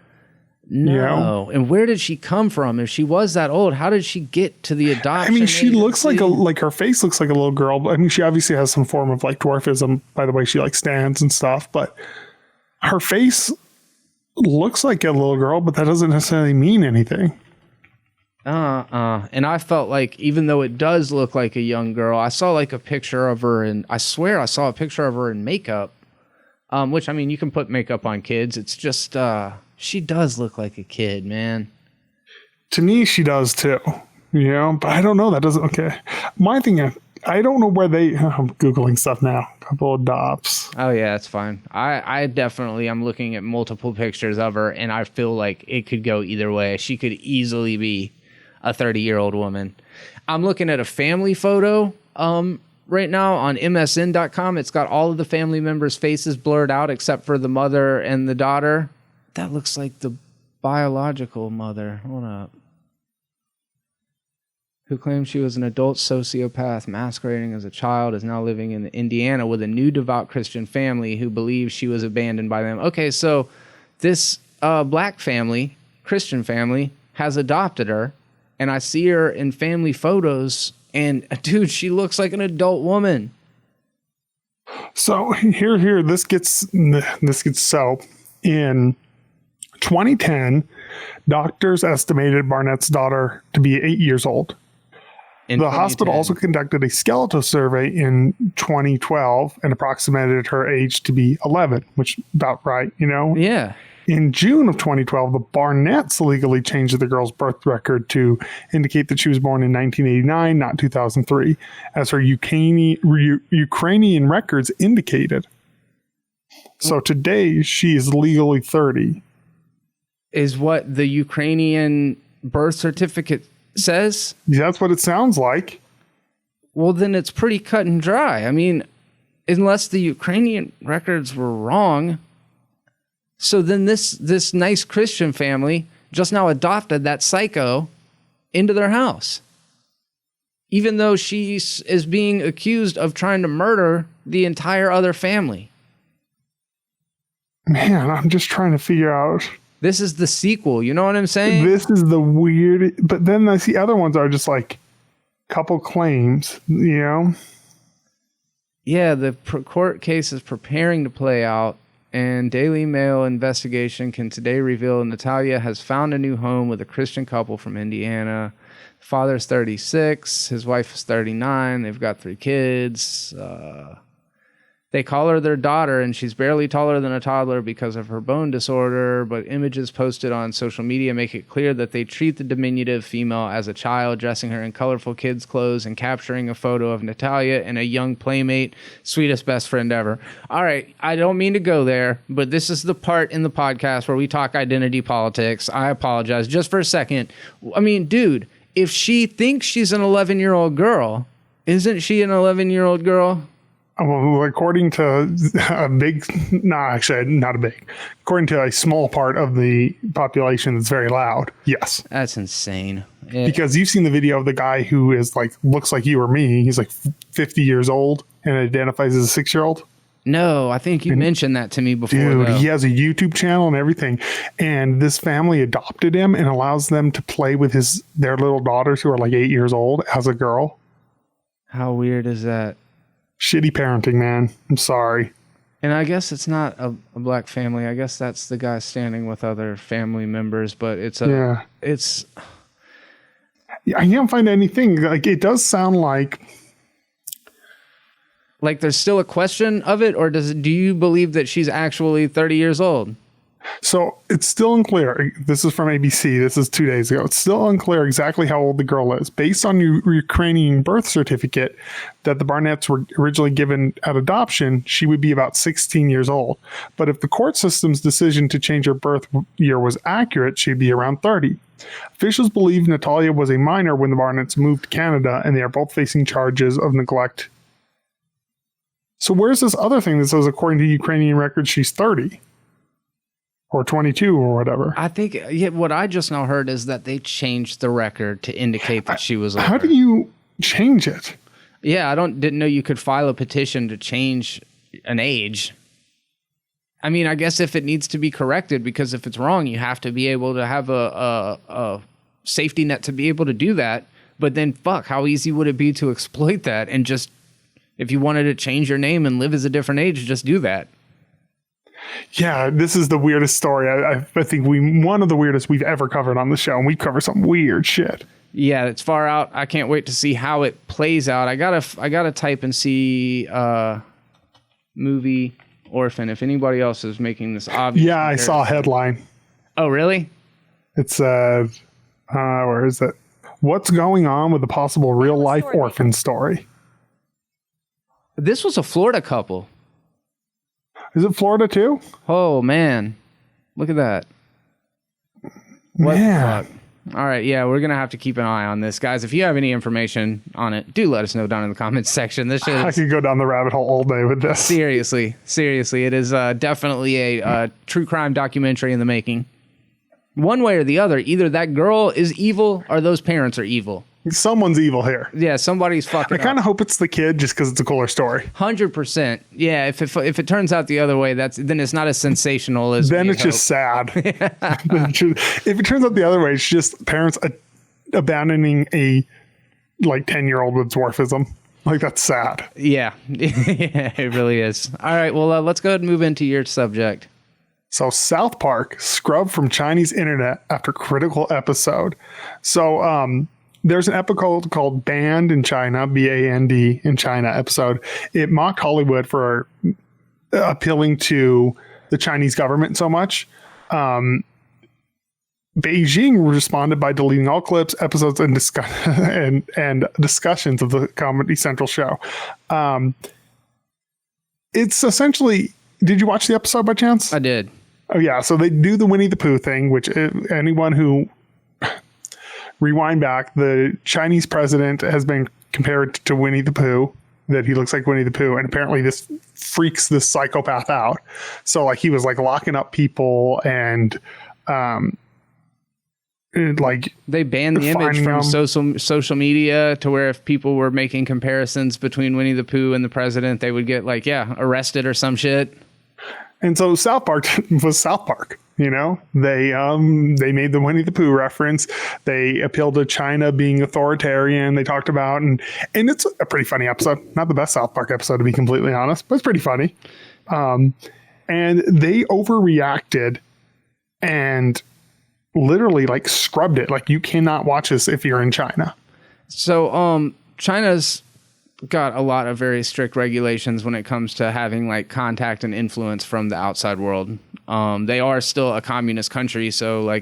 No. You know? And where did she come from? If she was that old, how did she get to the adoption? I mean, she agency? looks like her face looks like a little girl. I mean, she obviously has some form of like dwarfism by the way she like stands and stuff, but her face looks like a little girl, but that doesn't necessarily mean anything. And I felt like, even though it does look like a young girl, I saw like a picture of her, and I swear I saw a picture of her in makeup, which, I mean, you can put makeup on kids. It's just, she does look like a kid, man. To me, she does too, you know, but I don't know. That doesn't, okay. My thing, I don't know where I'm Googling stuff now. A couple of dops. Oh yeah, it's fine. I definitely, I'm looking at multiple pictures of her, and I feel like it could go either way. She could easily be a 30-year-old woman. I'm looking at a family photo right now on MSN.com. It's got all of the family members' faces blurred out except for the mother and the daughter. That looks like the biological mother. Hold up. Who claims she was an adult sociopath masquerading as a child, is now living in Indiana with a new devout Christian family who believes she was abandoned by them. Okay, so this black family, Christian family, has adopted her. And I see her in family photos, and dude, she looks like an adult woman. So here, this gets so in 2010, doctors estimated Barnett's daughter to be 8 years old. The hospital also conducted a skeletal survey in 2012 and approximated her age to be 11, which is about right, you know? Yeah. In June of 2012, the Barnetts legally changed the girl's birth record to indicate that she was born in 1989, not 2003, as her Ukrainian records indicated. So today, she is legally 30. Is what the Ukrainian birth certificate says? That's what it sounds like. Well, then it's pretty cut and dry. I mean, unless the Ukrainian records were wrong... So then this nice Christian family just now adopted that psycho into their house. Even though she is being accused of trying to murder the entire other family. Man, I'm just trying to figure out. This is the sequel. You know what I'm saying? This is the weird. But then I see other ones are just like couple claims, you know? Yeah, the court case is preparing to play out. And Daily Mail investigation can today reveal Natalia has found a new home with a Christian couple from Indiana. Father's 36, his wife is 39. They've got 3 kids. They call her their daughter, and she's barely taller than a toddler because of her bone disorder, but images posted on social media make it clear that they treat the diminutive female as a child, dressing her in colorful kids' clothes and capturing a photo of Natalia and a young playmate, sweetest best friend ever. All right, I don't mean to go there, but this is the part in the podcast where we talk identity politics. I apologize. Just for a second. I mean, dude, if she thinks she's an 11-year-old girl, isn't she an 11-year-old girl? Well, according to according to a small part of the population that's very loud, yes. That's insane. Because you've seen the video of the guy who is like, looks like you or me. He's like 50 years old and identifies as a 6-year-old. No, I think you mentioned that to me before. Dude, he has a YouTube channel and everything. And this family adopted him and allows them to play with their little daughters who are like 8 years old as a girl. How weird is that? Shitty parenting, man. I'm sorry. And I guess it's not a black family. I guess that's the guy standing with other family members, but it's I can't find anything. Like, it does sound like there's still a question of it, or do you believe that she's actually 30 years old? So it's still unclear. This is from ABC. This is 2 days ago. It's still unclear exactly how old the girl is. Based on your Ukrainian birth certificate that the Barnetts were originally given at adoption, she would be about 16 years old. But if the court system's decision to change her birth year was accurate, she'd be around 30. Officials believe Natalia was a minor when the Barnetts moved to Canada, and they are both facing charges of neglect. So where's this other thing that says, according to Ukrainian records, she's 30? Or 22 or whatever. I think what I just now heard is that they changed the record to indicate that she was older. How do you change it? Yeah, didn't know you could file a petition to change an age. I mean, I guess if it needs to be corrected, because if it's wrong, you have to be able to have a safety net to be able to do that. But then, how easy would it be to exploit that and just, if you wanted to change your name and live as a different age, just do that? Yeah, this is the weirdest story. I think one of the weirdest we've ever covered on the show, and we cover some weird shit. Yeah, it's far out. I can't wait to see how it plays out. I gotta type and see movie Orphan if anybody else is making this obvious. Yeah, I saw a headline. Oh, really? It said, where is it? What's going on with the possible real life orphan story? This was a Florida couple. Is it Florida too? Oh, man. Look at that. What the fuck? All right, yeah, we're going to have to keep an eye on this. Guys, if you have any information on it, do let us know down in the comments section. This shit I could go down the rabbit hole all day with this. Seriously. It is definitely a true crime documentary in the making. One way or the other, either that girl is evil or those parents are evil. Someone's evil here. Yeah, somebody's fucking I kind of hope it's the kid just because it's a cooler story. 100%. Yeah, if it turns out the other way, then it's not as sensational as then it's just sad. If it turns out the other way, it's just parents abandoning a 10-year-old with dwarfism. Like, that's sad. Yeah. Yeah, it really is. All right, well, let's go ahead and move into your subject. So South Park scrubbed from Chinese internet after critical episode. So there's an episode called Banned in China, B-A-N-D in China episode. It mocked Hollywood for appealing to the Chinese government so much. Beijing responded by deleting all clips, episodes, and discussions of the Comedy Central show. It's essentially... Did you watch the episode by chance? I did. Oh, yeah. So they do the Winnie the Pooh thing, which anyone who... Rewind back, the Chinese president has been compared to Winnie the Pooh, that he looks like Winnie the Pooh, and apparently this freaks this psychopath out. So he was locking up people and they banned the image from social media, to where if people were making comparisons between Winnie the Pooh and the president, they would get arrested or some shit. And so South Park was South Park. You know, they made the Winnie the Pooh reference. They appealed to China being authoritarian. They talked about, and it's a pretty funny episode. Not the best South Park episode, to be completely honest, but it's pretty funny. And they overreacted and literally scrubbed it. You cannot watch this if you're in China. So China's got a lot of very strict regulations when it comes to having contact and influence from the outside world. They are still a communist country, so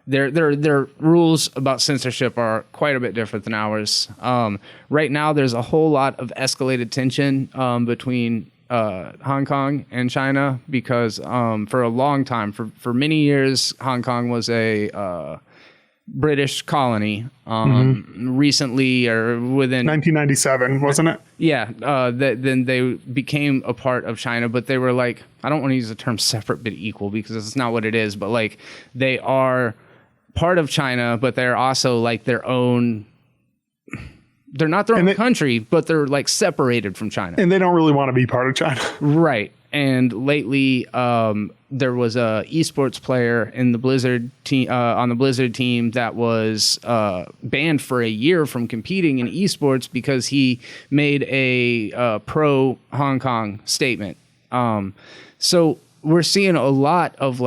their rules about censorship are quite a bit different than ours. Right now, there's a whole lot of escalated tension between Hong Kong and China because for a long time, for many years, Hong Kong was a British colony. Recently, or within 1997, wasn't it? Yeah. Then they became a part of China, but they were I don't want to use the term separate but equal because it's not what it is, but they are part of China, but they're also their own. They're not their own country, but they're separated from China, and they don't really want to be part of China, right? And lately, there was a esports player in the Blizzard team on the Blizzard team that was banned for a year from competing in esports because he made a pro Hong Kong statement. So we're seeing a lot of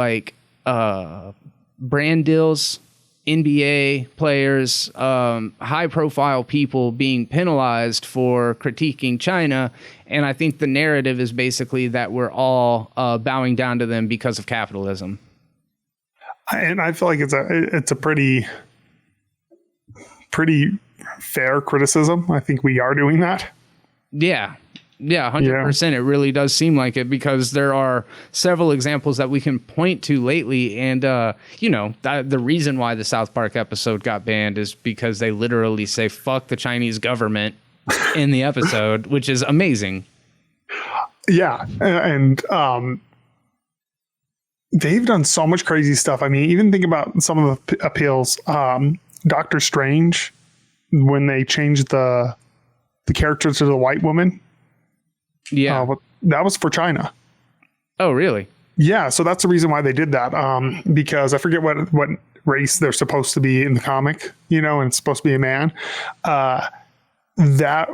brand deals NBA players, high profile people being penalized for critiquing China. And I think the narrative is basically that we're all bowing down to them because of capitalism. And I feel like it's a pretty fair criticism. I think we are doing that. Yeah. Yeah, 100%. It really does seem like it, because there are several examples that we can point to lately. And, the reason why the South Park episode got banned is because they literally say, fuck the Chinese government in the episode, which is amazing. Yeah. And they've done so much crazy stuff. I mean, even think about some of the appeals. Doctor Strange, when they changed the character to the white woman. Yeah. That was for China. Oh, really? Yeah. So that's the reason why they did that. Because I forget what race they're supposed to be in the comic, and it's supposed to be a man. That,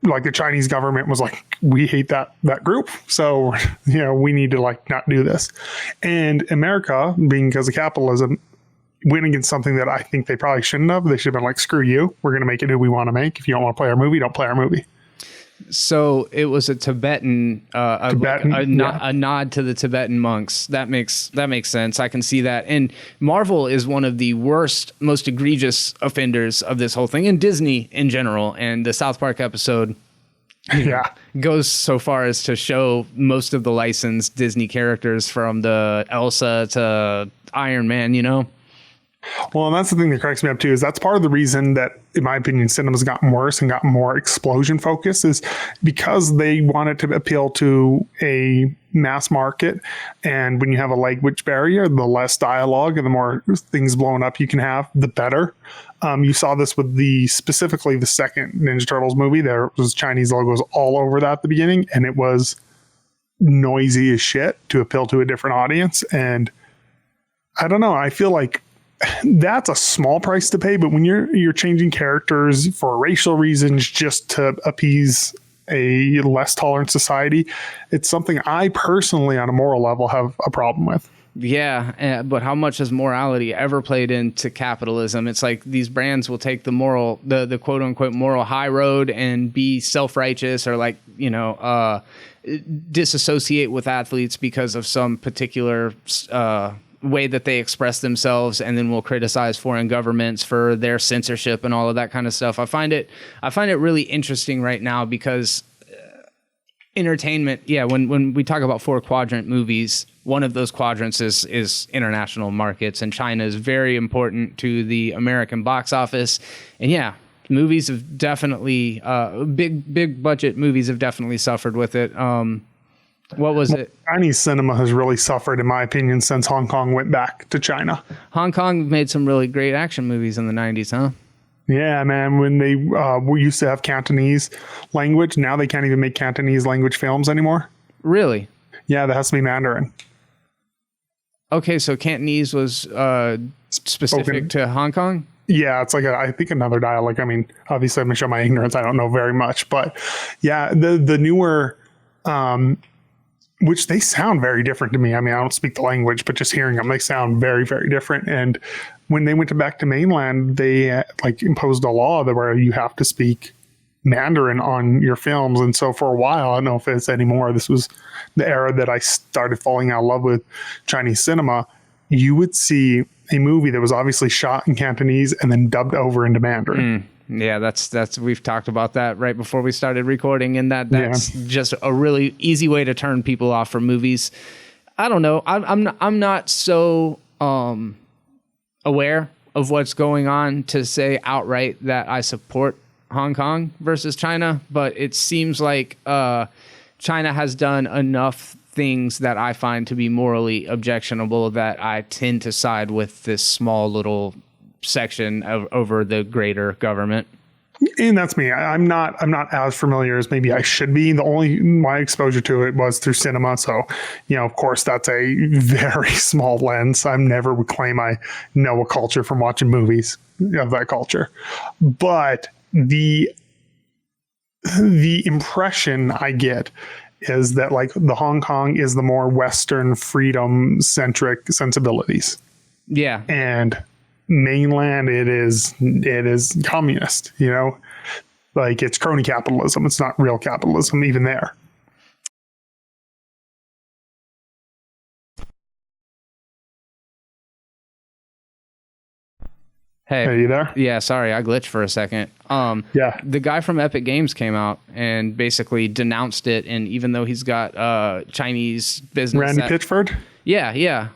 like, the Chinese government was like, we hate that group. So, we need to not do this. And America, being because of capitalism, went against something that I think they probably shouldn't have. They should have been like, screw you. We're going to make it who we want to make. If you don't want to play our movie, don't play our movie. So it was a Tibetan, a nod to the Tibetan monks. That makes sense. I can see that. And Marvel is one of the worst, most egregious offenders of this whole thing, and Disney in general. And the South Park episode goes so far as to show most of the licensed Disney characters, from the Elsa to Iron Man, Well, and that's the thing that cracks me up too, is that's part of the reason that, in my opinion, cinema's gotten worse and gotten more explosion focused, is because they wanted to appeal to a mass market. And when you have a language barrier, the less dialogue and the more things blown up you can have, the better. You saw this with specifically the second Ninja Turtles movie. There was Chinese logos all over that at the beginning, and it was noisy as shit to appeal to a different audience. And I don't know, I feel like that's a small price to pay, but when you're changing characters for racial reasons just to appease a less tolerant society, it's something I personally, on a moral level, have a problem with. Yeah, but how much has morality ever played into capitalism? It's like these brands will take the quote unquote moral high road and be self-righteous, or disassociate with athletes because of some particular way that they express themselves, and then will criticize foreign governments for their censorship and all of that kind of stuff. I find it really interesting right now, because entertainment, when we talk about 4-quadrant movies, one of those quadrants is international markets, and China is very important to the American box office. And movies have definitely big budget movies have definitely suffered with it. What was it? Chinese cinema has really suffered, in my opinion, since Hong Kong went back to China. Hong Kong made some really great action movies in the 90s, huh? Yeah, man. When they we used to have Cantonese language, now they can't even make Cantonese language films anymore. Really? Yeah, that has to be Mandarin. Okay, so Cantonese was specific to Hong Kong? Yeah, it's like I think another dialect. I mean, obviously, I'm going to show my ignorance. I don't know very much, but yeah, the newer... which they sound very different to me. I mean, I don't speak the language, but just hearing them, they sound very, very different. And when they went back to mainland, they imposed a law where you have to speak Mandarin on your films. And so for a while, I don't know if it's anymore, this was the era that I started falling out of love with Chinese cinema. You would see a movie that was obviously shot in Cantonese and then dubbed over into Mandarin. Yeah, that's we've talked about that right before we started recording, and that's just a really easy way to turn people off from movies. I don't know. I'm not so aware of what's going on to say outright that I support Hong Kong versus China, but it seems like China has done enough things that I find to be morally objectionable that I tend to side with this small little section over the greater government. And that's me. I'm not as familiar as maybe I should be. My exposure to it was through cinema. So, of course, that's a very small lens. I never would claim I know a culture from watching movies of that culture. But the impression I get is that the Hong Kong is the more Western freedom centric sensibilities. Yeah. And mainland, it is communist, you know, like it's crony capitalism. It's not real capitalism even there. Hey, are you there? Yeah, sorry, I glitched for a second. Yeah. The guy from Epic Games came out and basically denounced it, and even though he's got Chinese business... Randy Pitchford? Yeah.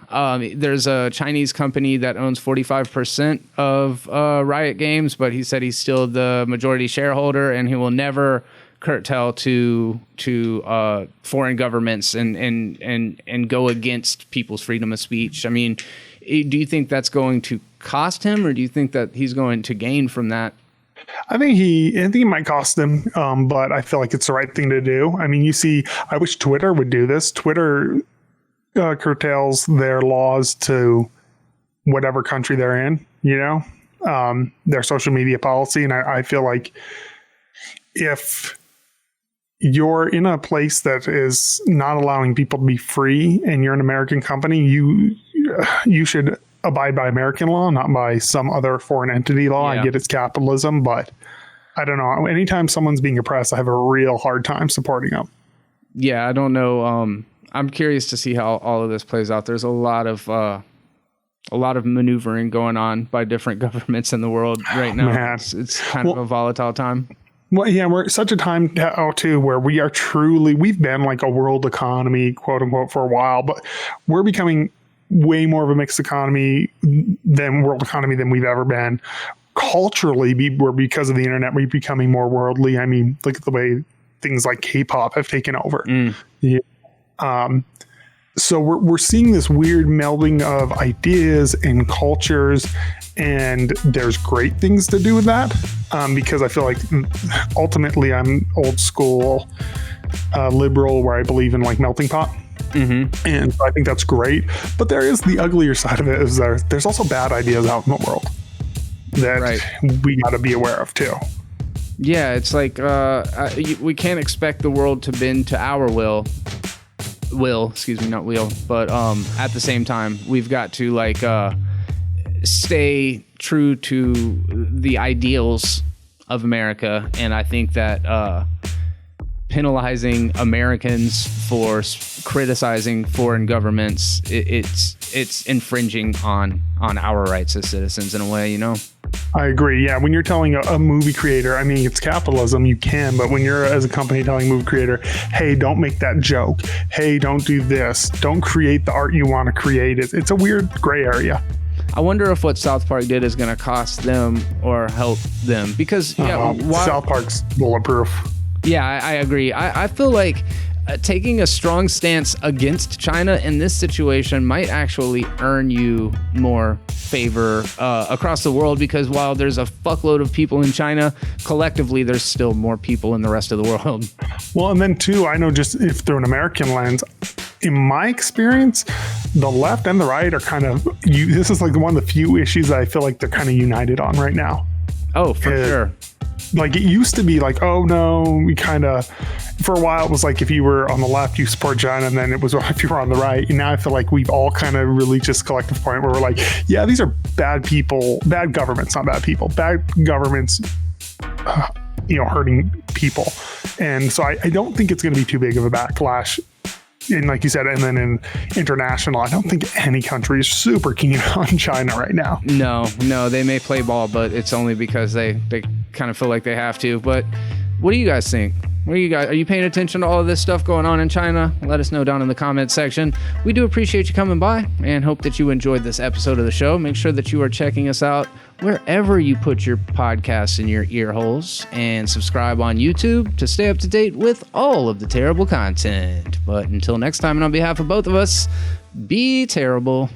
There's a Chinese company that owns 45% of Riot Games, but he said he's still the majority shareholder, and he will never curtail to foreign governments and go against people's freedom of speech. I mean, do you think that's going to cost him, or do you think that he's going to gain from that? I think it might cost him, but I feel like it's the right thing to do. I mean, I wish Twitter would do this. Twitter curtails their laws to whatever country they're in, you know, their social media policy. And I feel like if you're in a place that is not allowing people to be free and you're an American company, you should abide by American law, not by some other foreign entity law. Yeah. I get it's capitalism, but I don't know. Anytime someone's being oppressed, I have a real hard time supporting them. Yeah, I don't know. I'm curious to see how all of this plays out. There's a lot of maneuvering going on by different governments in the world right now. Man. It's kind of a volatile time. Well, yeah, we're at such a time now, too, where we've been like a world economy, quote unquote, for a while, but we're becoming way more of a mixed economy than we've ever been. Culturally, because of the internet, we're becoming more worldly. I mean, look at the way things like K-pop have taken over. Yeah. So we're seeing this weird melding of ideas and cultures, and there's great things to do with that, because I feel like ultimately I'm old school liberal, where I believe in like melting pot. Mm-hmm. And so I think that's great. But there is the uglier side of it, is there's also bad ideas out in the world that we got to be aware of too. Yeah, it's like we can't expect the world to bend to our will, but at the same time we've got to like stay true to the ideals of America. And I think that penalizing Americans for criticizing foreign governments, it's infringing on our rights as citizens in a way, you know? I agree. Yeah. When you're telling a movie creator, I mean, it's capitalism, you can, but when you're as a company telling a movie creator, hey, don't make that joke. Hey, don't do this. Don't create the art you want to create. It's a weird gray area. I wonder if what South Park did is going to cost them or help them, because South Park's bulletproof. Yeah, I agree. I feel like taking a strong stance against China in this situation might actually earn you more favor across the world, because while there's a fuckload of people in China, collectively there's still more people in the rest of the world. Well, and then too, I know, just if through an American lens, in my experience, the left and the right are kind of, this is like one of the few issues that I feel like they're kind of united on right now. Oh, for sure. Like it used to be like, oh no, we kind of, for a while it was like if you were on the left, you support China, and then it was if you were on the right. And now I feel like we've all kind of really just collective point where we're like, yeah, these are bad people, bad governments, not bad people, bad governments, hurting people. And so I don't think it's going to be too big of a backlash. And like you said, and then in international, I don't think any country is super keen on China right now. No, they may play ball, but it's only because they kind of feel like they have to. But what do you guys think? Are you paying attention to all of this stuff going on in China? Let us know down in the comments section. We do appreciate you coming by and hope that you enjoyed this episode of the show. Make sure that you are checking us out wherever you put your podcasts in your ear holes, and subscribe on YouTube to stay up to date with all of the terrible content. But until next time, and on behalf of both of us, be terrible.